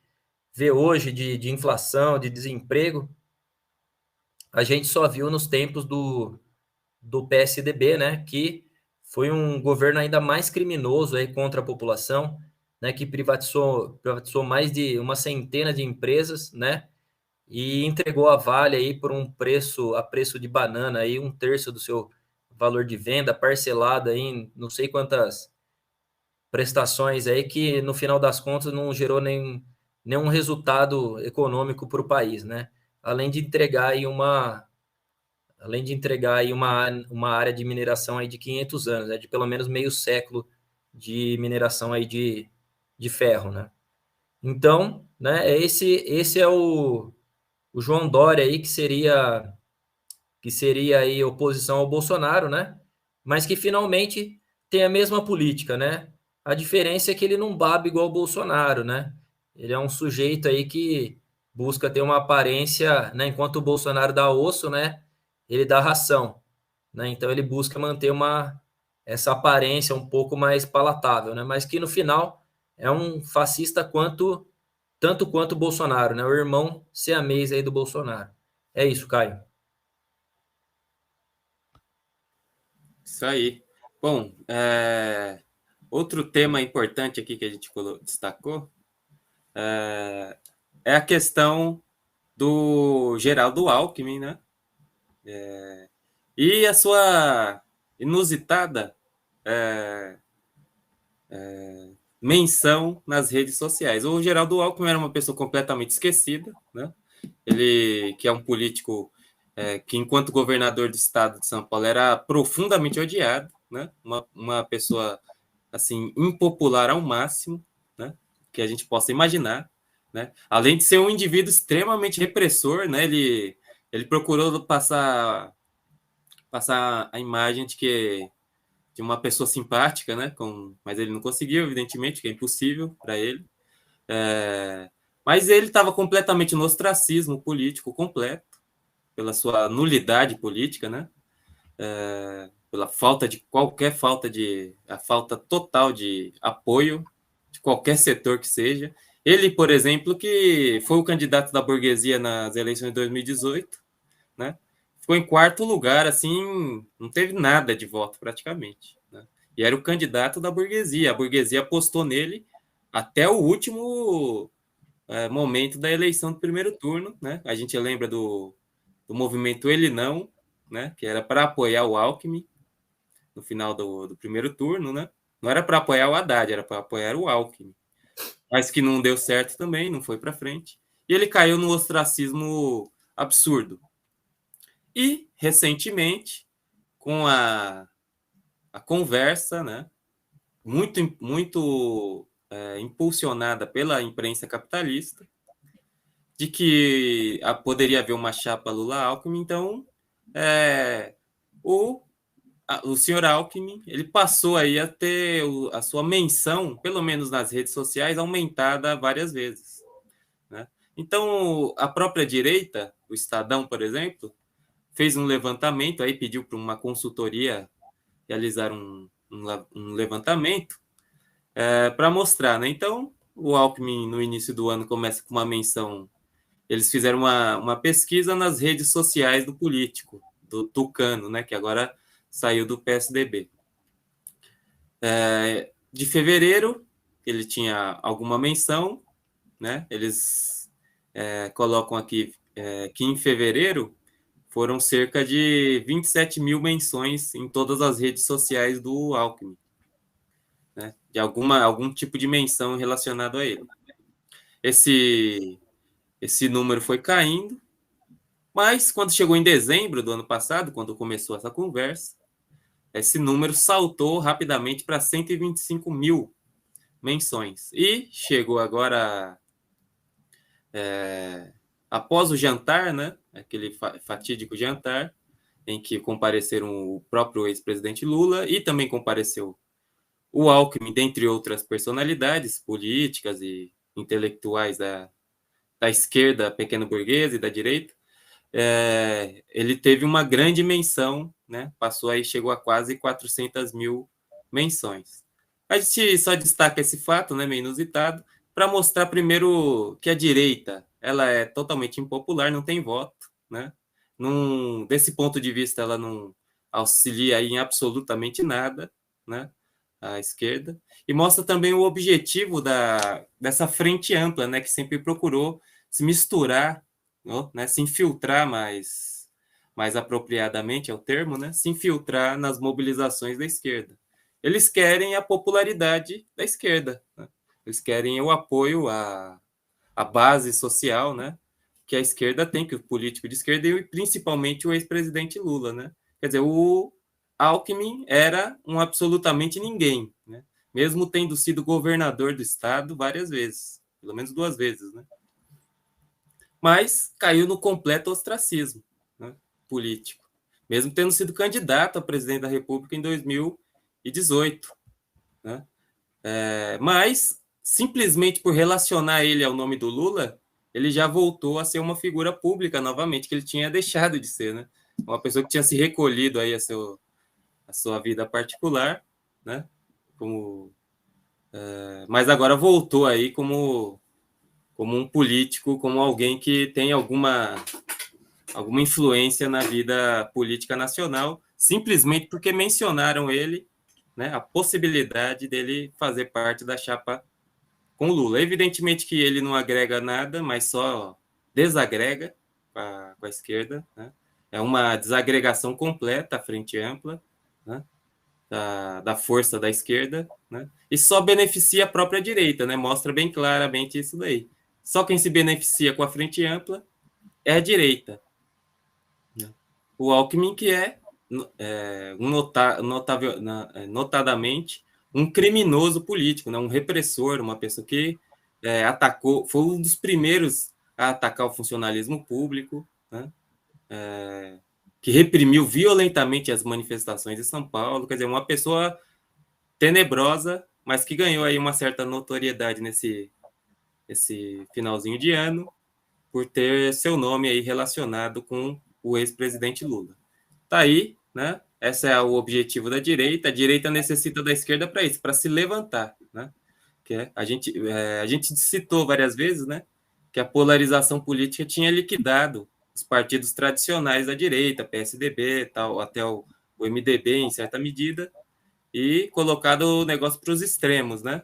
vê hoje de inflação, de desemprego, a gente só viu nos tempos do PSDB, né, que foi um governo ainda mais criminoso aí contra a população, né, que privatizou mais de uma centena de empresas, né, e entregou a Vale aí por a preço de banana aí, um terço do seu valor de venda, parcelado aí em não sei quantas prestações aí, que no final das contas não gerou nenhum resultado econômico para o país, né, além de entregar aí uma área de mineração aí de 500 anos, né, de pelo menos meio século de mineração aí de ferro, né? Então, né, esse é o João Dória aí que seria aí oposição ao Bolsonaro, né? Mas que finalmente tem a mesma política, né? A diferença é que ele não baba igual o Bolsonaro, né? Ele é um sujeito aí que busca ter uma aparência, né? Enquanto o Bolsonaro dá osso, né? Ele dá ração, né? Então ele busca manter essa aparência um pouco mais palatável, né? Mas que no final é um fascista tanto quanto o Bolsonaro, né? O irmão siamês aí do Bolsonaro. É isso, Caio. Isso aí. Bom, outro tema importante aqui que a gente destacou é a questão do Geraldo Alckmin, né? E a sua inusitada é, menção nas redes sociais. O Geraldo Alckmin era uma pessoa completamente esquecida, né? Ele, que é um político que, enquanto governador do estado de São Paulo, era profundamente odiado, né? Uma pessoa assim impopular ao máximo, né? Que a gente possa imaginar, né? Além de ser um indivíduo extremamente repressor, né? Ele procurou passar a imagem de uma pessoa simpática, né? Mas ele não conseguiu, evidentemente, que é impossível para ele. Mas ele estava completamente no ostracismo político completo, pela sua nulidade política, né? Pela a falta total de apoio de qualquer setor que seja. Ele, por exemplo, que foi o candidato da burguesia nas eleições de 2018, né? Ficou em quarto lugar, assim, não teve nada de voto praticamente, né? E era o candidato da burguesia. A burguesia apostou nele até o último momento da eleição do primeiro turno, né? A gente lembra do movimento Ele Não, né? Que era para apoiar o Alckmin no final do primeiro turno, né? Não era para apoiar o Haddad, era para apoiar o Alckmin. Mas que não deu certo também, não foi para frente. E ele caiu no ostracismo absurdo. E, recentemente, com a conversa, né, muito impulsionada pela imprensa capitalista, de que poderia haver uma chapa Lula-Alckmin, então o, o senhor Alckmin ele passou aí a ter a sua menção, pelo menos nas redes sociais, aumentada várias vezes, né? Então, a própria direita, o Estadão, por exemplo, fez um levantamento, aí pediu para uma consultoria realizar um levantamento para mostrar, né? Então, o Alckmin, no início do ano, começa com uma menção. Eles fizeram uma pesquisa nas redes sociais do político, do Tucano, né? Que agora saiu do PSDB. De fevereiro, ele tinha alguma menção, né? Eles colocam aqui que em fevereiro foram cerca de 27 mil menções em todas as redes sociais do Alckmin, né? De algum tipo de menção relacionado a ele. Esse número foi caindo, mas quando chegou em dezembro do ano passado, quando começou essa conversa, esse número saltou rapidamente para 125 mil menções. E chegou agora, após o jantar, né? Aquele fatídico jantar, em que compareceram o próprio ex-presidente Lula e também compareceu o Alckmin, dentre outras personalidades políticas e intelectuais da esquerda pequeno-burguesa e da direita. Ele teve uma grande menção, né? Passou aí, chegou a quase 400 mil menções. A gente só destaca esse fato, né, meio inusitado, para mostrar primeiro que a direita ela é totalmente impopular, não tem voto, né? Desse ponto de vista, ela não auxilia em absolutamente nada, né? A esquerda, e mostra também o objetivo dessa frente ampla, né, que sempre procurou se misturar, né, se infiltrar mais apropriadamente é o termo, né, se infiltrar nas mobilizações da esquerda. Eles querem a popularidade da esquerda, né? Eles querem o apoio à base social, né, que a esquerda tem, que o político de esquerda e principalmente o ex-presidente Lula, né? Quer dizer, o Alckmin era um absolutamente ninguém, né? Mesmo tendo sido governador do estado várias vezes, pelo menos duas vezes, né? Mas caiu no completo ostracismo, né, político, mesmo tendo sido candidato a presidente da República em 2018, né? Mas, simplesmente por relacionar ele ao nome do Lula, ele já voltou a ser uma figura pública novamente, que ele tinha deixado de ser, né? Uma pessoa que tinha se recolhido aí a sua vida particular, né? Mas agora voltou aí como um político, como alguém que tem alguma alguma influência na vida política nacional, simplesmente porque mencionaram ele, né, a possibilidade dele fazer parte da chapa com o Lula. Evidentemente que ele não agrega nada, mas só desagrega com a esquerda, né? É uma desagregação completa, a frente ampla, né? Da força da esquerda, né? E só beneficia a própria direita, né? Mostra bem claramente isso daí. Só quem se beneficia com a frente ampla é a direita, né? O Alckmin, que notadamente um criminoso político, né? Um repressor, uma pessoa que atacou, foi um dos primeiros a atacar o funcionalismo público, né? Que reprimiu violentamente as manifestações em São Paulo, quer dizer, uma pessoa tenebrosa, mas que ganhou aí uma certa notoriedade nesse finalzinho de ano, por ter seu nome aí relacionado com o ex-presidente Lula. Tá aí, né? Esse é o objetivo da direita. A direita necessita da esquerda para isso, para se levantar, né? A gente citou várias vezes, né? Que a polarização política tinha liquidado os partidos tradicionais da direita, PSDB, tal, até o MDB em certa medida, e colocado o negócio para os extremos, né?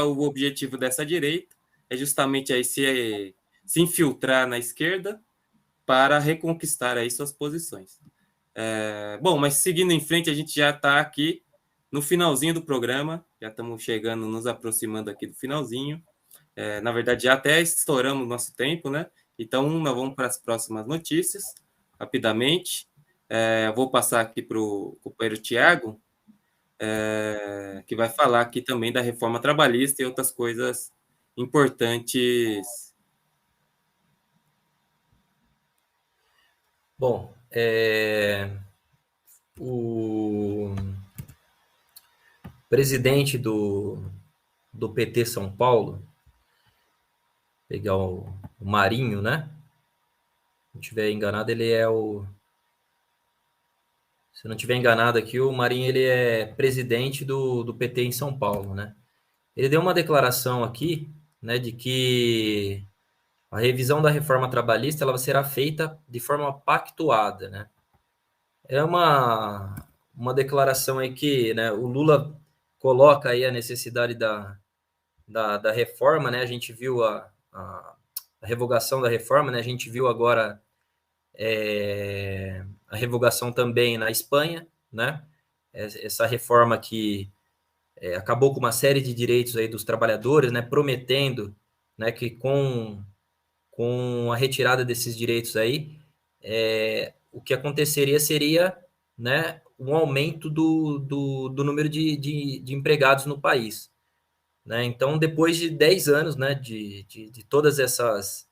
O objetivo dessa direita é justamente aí se infiltrar na esquerda para reconquistar aí suas posições. Bom, mas seguindo em frente, a gente já está aqui no finalzinho do programa, já estamos chegando, nos aproximando aqui do finalzinho. Na verdade, já até estouramos nosso tempo, né? Então, nós vamos para as próximas notícias, rapidamente. Vou passar aqui para o companheiro Tiago, que vai falar aqui também da reforma trabalhista e outras coisas importantes. Bom, o presidente do PT São Paulo, pegar o Marinho, né? Se não estiver enganado, ele é o... Se eu não estiver enganado aqui, o Marinho ele é presidente do PT em São Paulo, né? Ele deu uma declaração aqui, né, de que a revisão da reforma trabalhista ela será feita de forma pactuada, né? É uma declaração aí que, né, o Lula coloca aí a necessidade da reforma, né? A gente viu a revogação da reforma, né? A gente viu agora a revogação também na Espanha, né? Essa reforma que acabou com uma série de direitos aí dos trabalhadores, né? Prometendo, né, que com a retirada desses direitos aí, o que aconteceria seria, né, um aumento do número de empregados no país. Né? Então, depois de 10 anos, né, de todas essas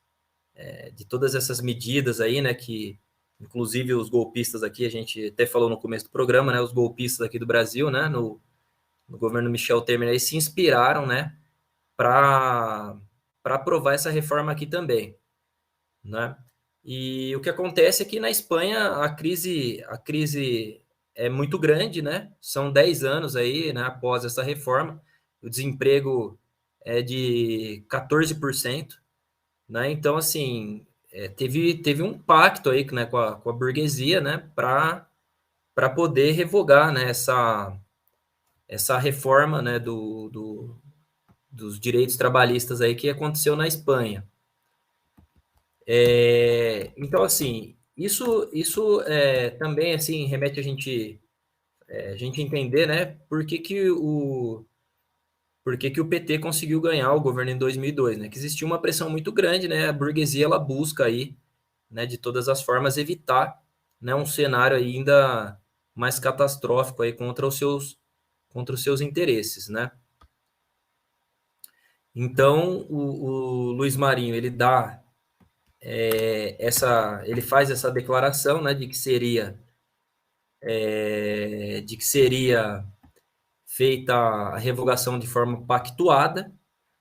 medidas aí, né, que inclusive os golpistas aqui, a gente até falou no começo do programa, né, os golpistas aqui do Brasil, né, no governo Michel Temer, aí se inspiraram, né, para aprovar essa reforma aqui também, né? E o que acontece é que na Espanha a crise é muito grande, né? São 10 anos aí, né, após essa reforma, o desemprego é de 14%, né? Então, assim, teve um pacto aí, né, com a burguesia, né, para poder revogar, né, essa reforma, né, dos direitos trabalhistas aí que aconteceu na Espanha. Então, assim, isso também assim remete a gente entender, né, por que o PT conseguiu ganhar o governo em 2002, né? Que existia uma pressão muito grande, né? A burguesia ela busca aí, né, de todas as formas evitar, né, um cenário ainda mais catastrófico aí contra os seus interesses, né? Então, o Luiz Marinho ele dá ele faz essa declaração, né, de que seria feita a revogação de forma pactuada,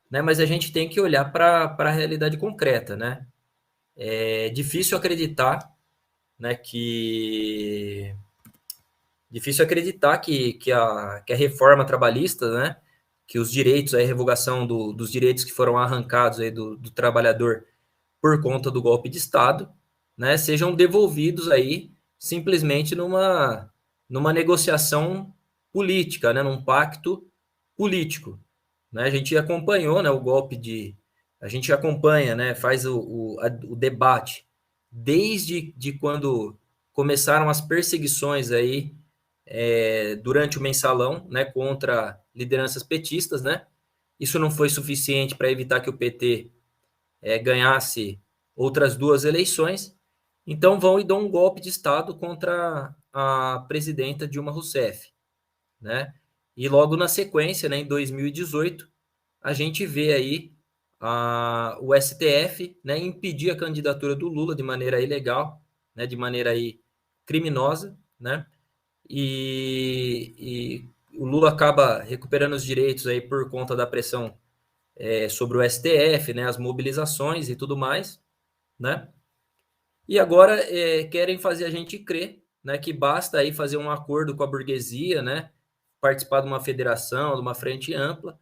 né, mas a gente tem que olhar para a realidade concreta, né? É difícil acreditar, né, que a reforma trabalhista, né, que os direitos, a revogação dos direitos que foram arrancados aí do trabalhador por conta do golpe de Estado, né, sejam devolvidos aí simplesmente numa negociação política, né, num pacto político. Né? A gente acompanhou, né, o golpe de... A gente acompanha, né, faz o debate desde quando começaram as perseguições aí durante o mensalão, né, contra lideranças petistas, né? Isso não foi suficiente para evitar que o PT ganhasse outras duas eleições. Então vão e dão um golpe de Estado contra a presidenta Dilma Rousseff, né? E logo na sequência, né, em 2018, a gente vê aí o STF, né, impedir a candidatura do Lula de maneira ilegal, né, de maneira aí criminosa, né? E o Lula acaba recuperando os direitos aí por conta da pressão sobre o STF, né, as mobilizações e tudo mais, né? E agora querem fazer a gente crer, né, que basta aí fazer um acordo com a burguesia, né, participar de uma federação, de uma frente ampla,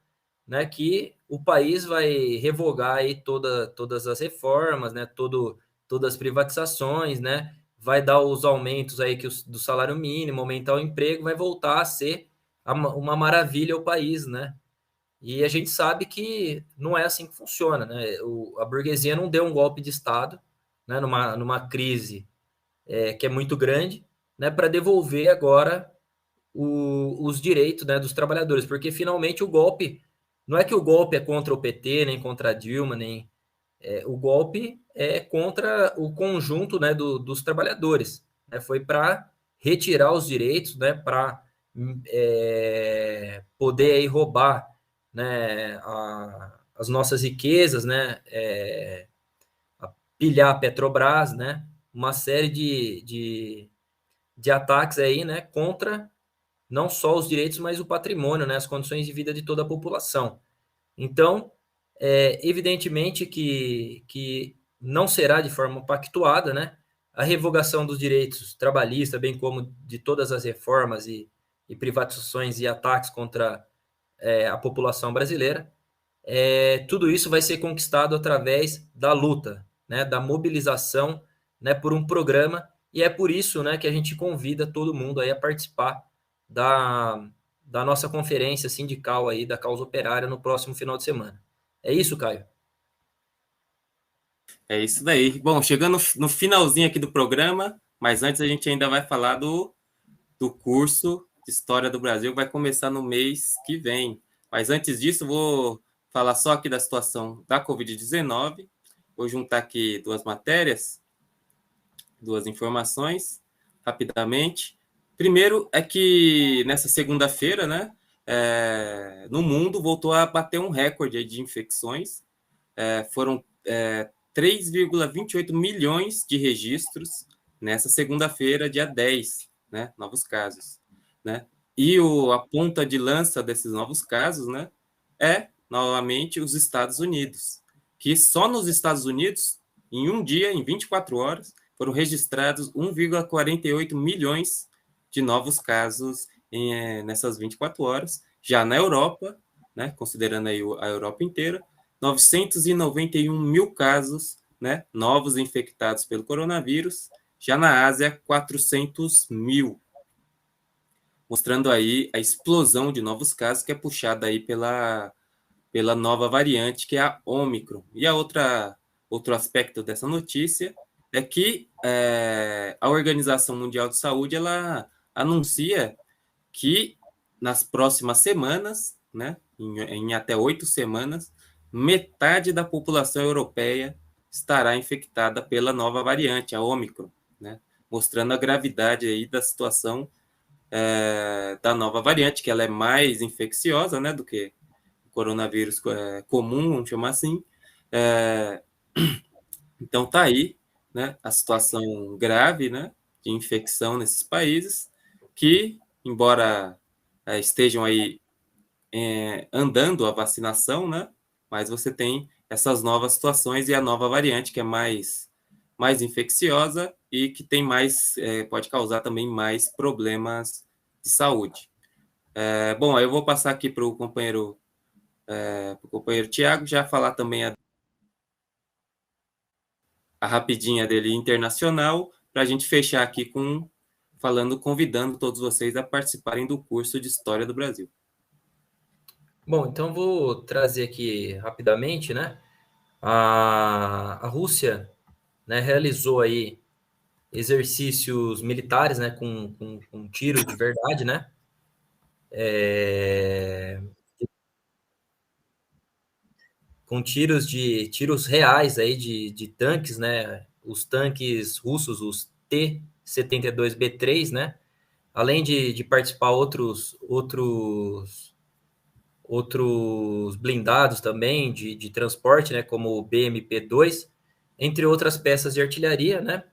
né, que o país vai revogar aí todas as reformas, né, todas as privatizações, né, vai dar os aumentos aí do salário mínimo, aumentar o emprego, vai voltar a ser uma maravilha o país, né? E a gente sabe que não é assim que funciona, né? A burguesia não deu um golpe de Estado, né, numa crise que é muito grande, né, para devolver agora os direitos, né, dos trabalhadores, porque finalmente o golpe não é que o golpe é contra o PT, nem contra a Dilma, nem o golpe é contra o conjunto, né, dos trabalhadores, né, foi para retirar os direitos, né, para poder aí roubar, né, as nossas riquezas, né, pilhar a Petrobras, né, uma série de ataques aí, né, contra não só os direitos, mas o patrimônio, né, as condições de vida de toda a população. Então, evidentemente que não será de forma pactuada, né, a revogação dos direitos trabalhistas, bem como de todas as reformas e privatizações e ataques contra a população brasileira. Tudo isso vai ser conquistado através da luta, né, da mobilização, né, por um programa, e é por isso, né, que a gente convida todo mundo aí a participar da, da nossa conferência sindical aí da causa operária no próximo final de semana. É isso, Caio? É isso daí. Bom, chegando no finalzinho aqui do programa, mas antes a gente ainda vai falar do curso de História do Brasil, que vai começar no mês que vem. Mas antes disso, vou falar só aqui da situação da Covid-19. Vou juntar aqui duas matérias, duas informações, rapidamente. Primeiro é que nessa segunda-feira, né, no mundo voltou a bater um recorde de infecções. Foram 3,28 milhões de registros nessa segunda-feira, dia 10, né, novos casos, né? E a ponta de lança desses novos casos, né, novamente, os Estados Unidos, que só nos Estados Unidos, em um dia, em 24 horas, foram registrados 1,48 milhões de novos casos nessas 24 horas. Já na Europa, né, considerando aí a Europa inteira, 991 mil casos, né, novos infectados pelo coronavírus. Já na Ásia, 400 mil, mostrando aí a explosão de novos casos que é puxada aí pela nova variante, que é a Ômicron. E outro aspecto dessa notícia é que a Organização Mundial de Saúde ela anuncia que nas próximas semanas, né, em até 8 semanas, metade da população europeia estará infectada pela nova variante, a Ômicron, né, mostrando a gravidade aí da situação da nova variante, que ela é mais infecciosa, né, do que o coronavírus comum, vamos chamar assim. É, então tá aí, né, a situação grave, né, de infecção nesses países, que, embora estejam aí andando a vacinação, né, mas você tem essas novas situações e a nova variante que é mais infecciosa e que tem pode causar também mais problemas de saúde. Bom, aí eu vou passar aqui para o companheiro Tiago já falar também a rapidinha dele internacional, para a gente fechar aqui convidando todos vocês a participarem do curso de História do Brasil. Bom, então vou trazer aqui rapidamente, né? A Rússia, né, realizou aí exercícios militares, né, com tiros de verdade, né? É, com tiros reais aí de tanques, né? Os tanques russos, os T-72B3, né? Além de participar outros blindados também de transporte, né? Como o BMP-2, entre outras peças de artilharia, né?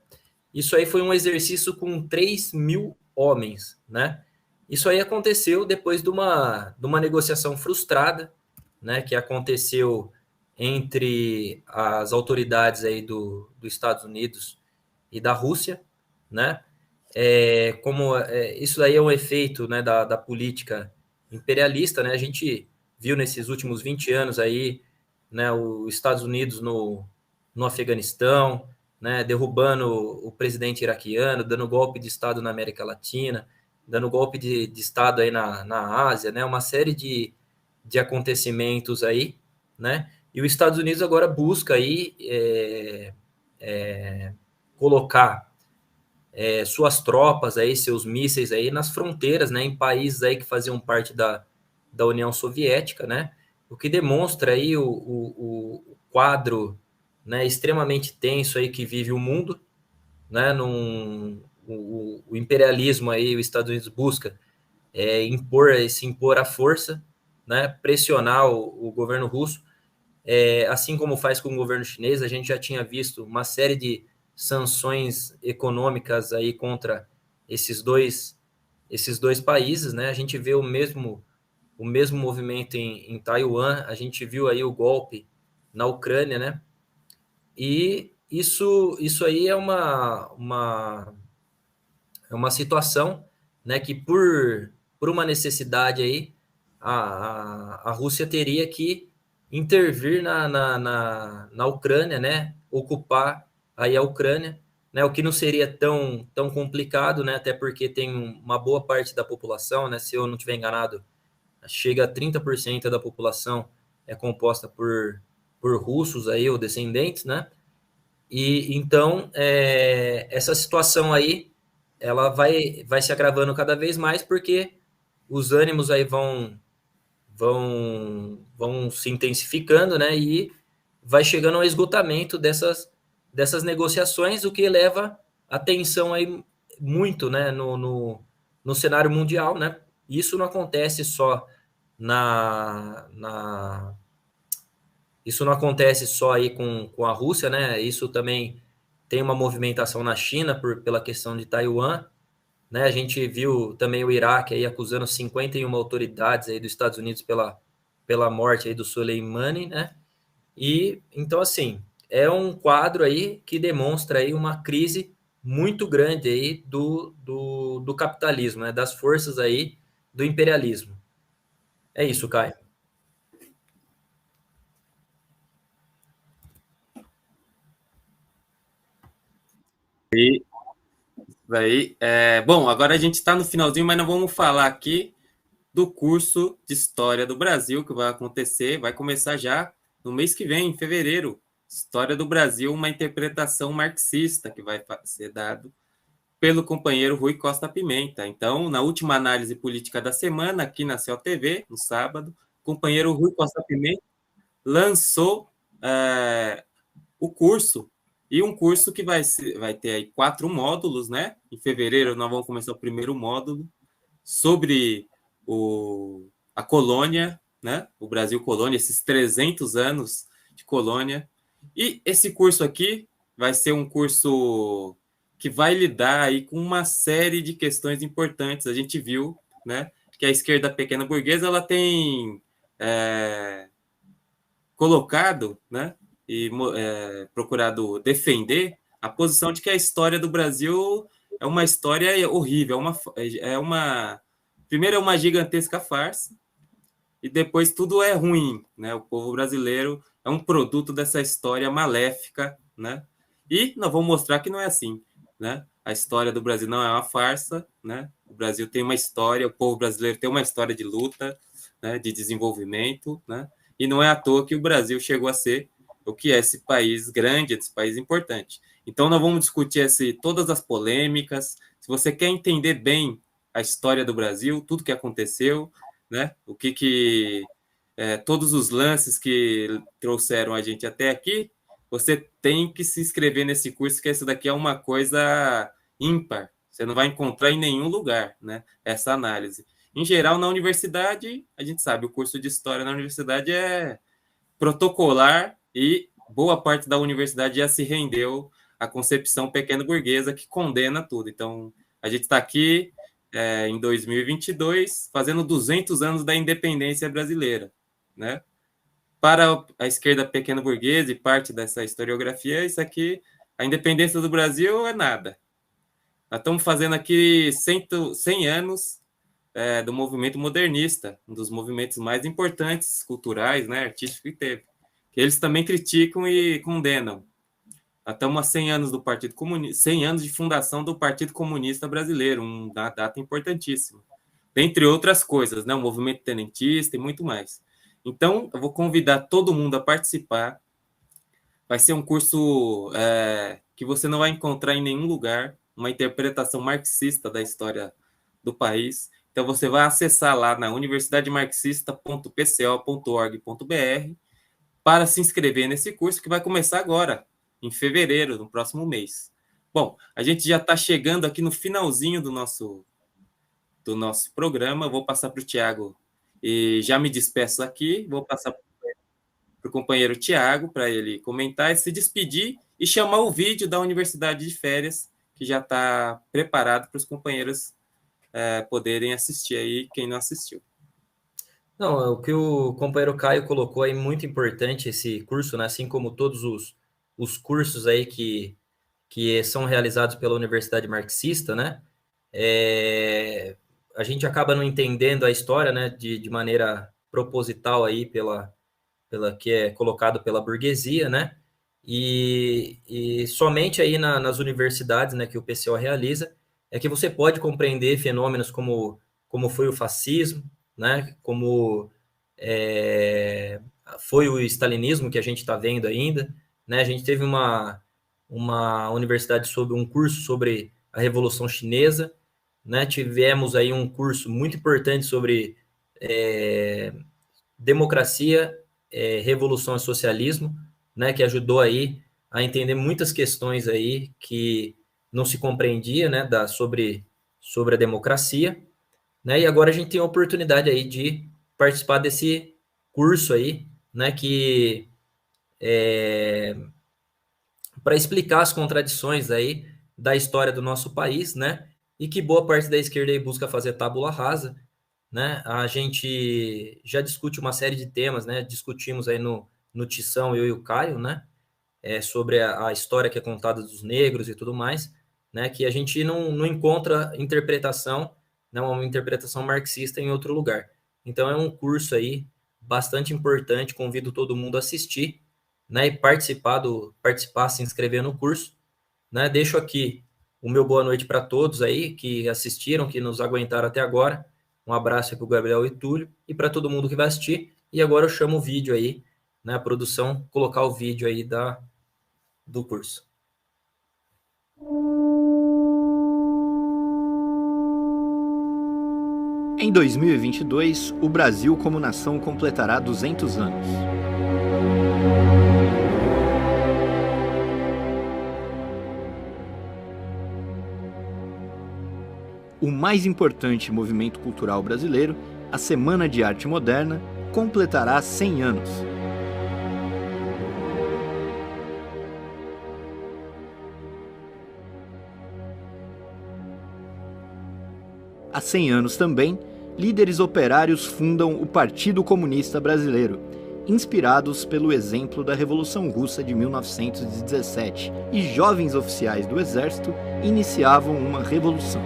Isso aí foi um exercício com 3.000 homens, né? Isso aí aconteceu depois de uma negociação frustrada, né? Que aconteceu entre as autoridades aí dos Estados Unidos e da Rússia, né? Isso aí é um efeito, né, da política imperialista, né? A gente viu nesses últimos 20 anos aí, né, os Estados Unidos no Afeganistão, né, derrubando o presidente iraquiano, dando golpe de Estado na América Latina, dando golpe de Estado aí na Ásia, né? Uma série de acontecimentos aí, né? E os Estados Unidos agora busca aí colocar suas tropas aí, seus mísseis aí nas fronteiras, né, em países aí que faziam parte da União Soviética, né, o que demonstra aí o quadro, né, extremamente tenso aí que vive o mundo, né, o imperialismo aí, os Estados Unidos busca se impor à força, né, pressionar o governo russo, assim como faz com o governo chinês. A gente já tinha visto uma série de sanções econômicas aí contra esses dois países, né? A gente vê o mesmo movimento em Taiwan, a gente viu aí o golpe na Ucrânia, né? E isso aí é uma situação, né, que por uma necessidade aí, a Rússia teria que intervir na Ucrânia, né, ocupar aí a Ucrânia, né, o que não seria tão complicado, né, até porque tem uma boa parte da população, né, se eu não estiver enganado, chega a 30% da população é composta por russos aí, ou descendentes, né, e então essa situação aí ela vai se agravando cada vez mais porque os ânimos aí vão se intensificando, né? E vai chegando ao esgotamento dessas negociações, o que leva a tensão aí muito, né? No cenário mundial, né? Isso não acontece só na, na isso não acontece só aí com a Rússia, né? Isso também tem uma movimentação na China pela questão de Taiwan, né? A gente viu também o Iraque aí acusando 51 autoridades aí dos Estados Unidos pela morte aí do Soleimani, né? E então assim, é um quadro aí que demonstra aí uma crise muito grande aí do capitalismo, né? Das forças aí do imperialismo. É isso, Caio. E daí, bom, agora a gente está no finalzinho, mas não vamos falar aqui do curso de História do Brasil que vai acontecer, vai começar já no mês que vem, em fevereiro. História do Brasil, uma interpretação marxista que vai ser dado pelo companheiro Rui Costa Pimenta. Então, na última análise política da semana, aqui na Cel TV, no sábado, o companheiro Rui Costa Pimenta lançou o curso, e um curso que vai ter aí 4 módulos, né? Em fevereiro nós vamos começar o primeiro módulo sobre a colônia, né? O Brasil colônia, esses 300 anos de colônia. E esse curso aqui vai ser um curso que vai lidar aí com uma série de questões importantes. A gente viu, né, que a esquerda pequena burguesa ela tem colocado, né, e procurado defender a posição de que a história do Brasil é uma história horrível, primeiro é uma gigantesca farsa e depois tudo é ruim, né? O povo brasileiro é um produto dessa história maléfica, né? E nós vamos mostrar que não é assim, né? A história do Brasil não é uma farsa, né? O Brasil tem uma história, o povo brasileiro tem uma história de luta, né? De desenvolvimento, né? E não é à toa que o Brasil chegou a ser o que é esse país grande, esse país importante. Então, nós vamos discutir todas as polêmicas. Se você quer entender bem a história do Brasil, tudo que aconteceu, né? Todos os lances que trouxeram a gente até aqui, você tem que se inscrever nesse curso, que esse daqui é uma coisa ímpar. Você não vai encontrar em nenhum lugar, né? Essa análise. Em geral, na universidade, a gente sabe, o curso de história na universidade é protocolar e boa parte da universidade já se rendeu à concepção pequeno-burguesa que condena tudo. Então, a gente está aqui em 2022, fazendo 200 anos da independência brasileira, né? Para a esquerda pequeno-burguesa e parte dessa historiografia, isso aqui, a independência do Brasil é nada. Nós estamos fazendo aqui 100 anos do movimento modernista, um dos movimentos mais importantes, culturais, né, artísticos que teve. Eles também criticam e condenam. Nós estamos há 100 anos do Partido Comunista, 100 anos de fundação do Partido Comunista Brasileiro, uma data importantíssima. Dentre outras coisas, né, o movimento tenentista e muito mais. Então, eu vou convidar todo mundo a participar. Vai ser um curso que você não vai encontrar em nenhum lugar, uma interpretação marxista da história do país. Então, você vai acessar lá na universidademarxista.pco.org.br para se inscrever nesse curso que vai começar agora, em fevereiro, no próximo mês. Bom, a gente já está chegando aqui no finalzinho do nosso programa. Vou passar para o Tiago e já me despeço aqui. Vou passar para o companheiro Tiago para ele comentar e se despedir e chamar o vídeo da Universidade de Férias, que já está preparado para os companheiros poderem assistir aí, quem não assistiu. Não, o que o companheiro Caio colocou é muito importante esse curso, né? Assim como todos os cursos aí que são realizados pela Universidade Marxista, né? A gente acaba não entendendo a história, né? De maneira proposital aí pela que é colocado pela burguesia, né? E somente aí nas universidades, né, que o PCO realiza, é que você pode compreender fenômenos como foi o fascismo, né? Como foi o stalinismo que a gente está vendo ainda, né? A gente teve uma universidade sobre um curso sobre a Revolução Chinesa, né? Tivemos aí um curso muito importante sobre democracia, revolução e socialismo, né? Que ajudou aí a entender muitas questões aí que não se compreendia, né? Sobre a democracia, né? E agora a gente tem a oportunidade aí de participar desse curso aí, né? Que para explicar as contradições aí da história do nosso país, né? E que boa parte da esquerda aí busca fazer tábula rasa, né? A gente já discute uma série de temas, né? Discutimos aí no Tição, eu e o Caio, né? Sobre a história que é contada dos negros e tudo mais, né? Que a gente não encontra interpretação, né? Uma interpretação marxista em outro lugar. Então é um curso aí bastante importante, convido todo mundo a assistir, né? E participar, se inscrever no curso, né? Deixo aqui o meu boa noite para todos aí que assistiram, que nos aguentaram até agora. Um abraço aí para o Gabriel e Túlio e para todo mundo que vai assistir. E agora eu chamo o vídeo aí, né? A produção, colocar o vídeo aí do curso. Em 2022, o Brasil como nação completará 200 anos. O mais importante movimento cultural brasileiro, a Semana de Arte Moderna, completará 100 anos. Há 100 anos também, líderes operários fundam o Partido Comunista Brasileiro, inspirados pelo exemplo da Revolução Russa de 1917, e jovens oficiais do Exército iniciavam uma revolução.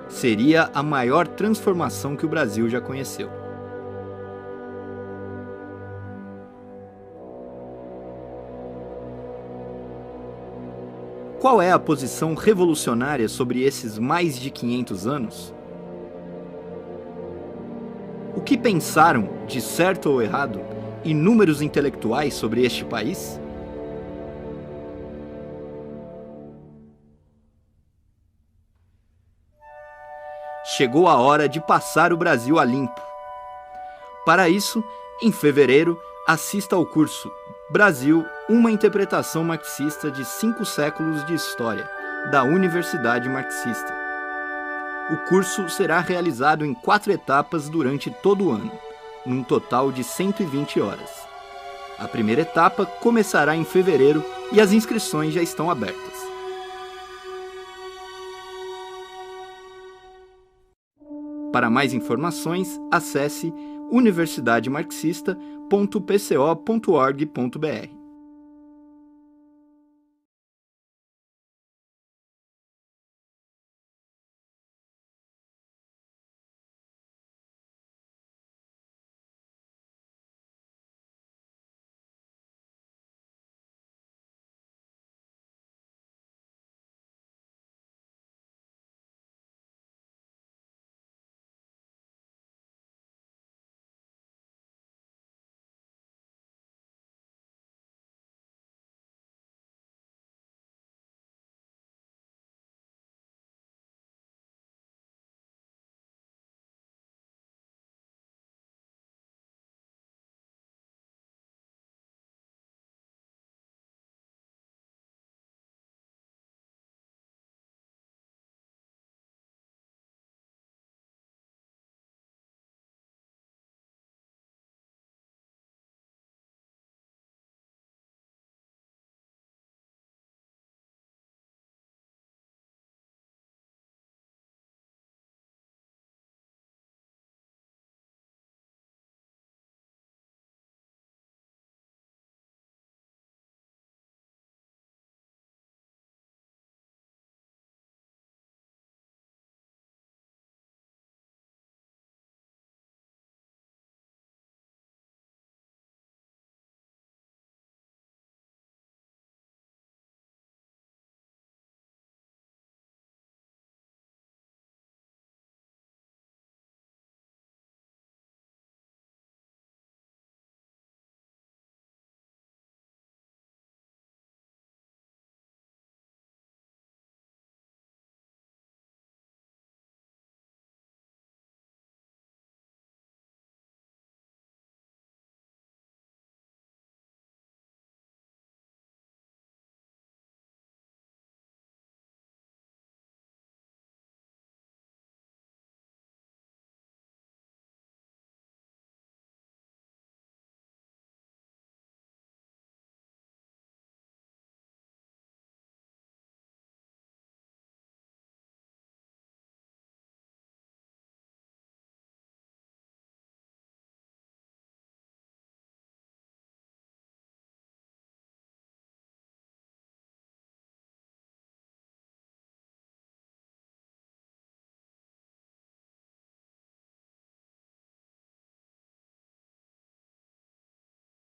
Seria a maior transformação que o Brasil já conheceu. Qual é a posição revolucionária sobre esses mais de 500 anos? O que pensaram, de certo ou errado, inúmeros intelectuais sobre este país? Chegou a hora de passar o Brasil a limpo. Para isso, em fevereiro, assista ao curso Brasil, uma interpretação marxista de 5 séculos de história, da Universidade Marxista. O curso será realizado em 4 etapas durante todo o ano, num total de 120 horas. A primeira etapa começará em fevereiro e as inscrições já estão abertas. Para mais informações, acesse universidademarxista.pco.org.br.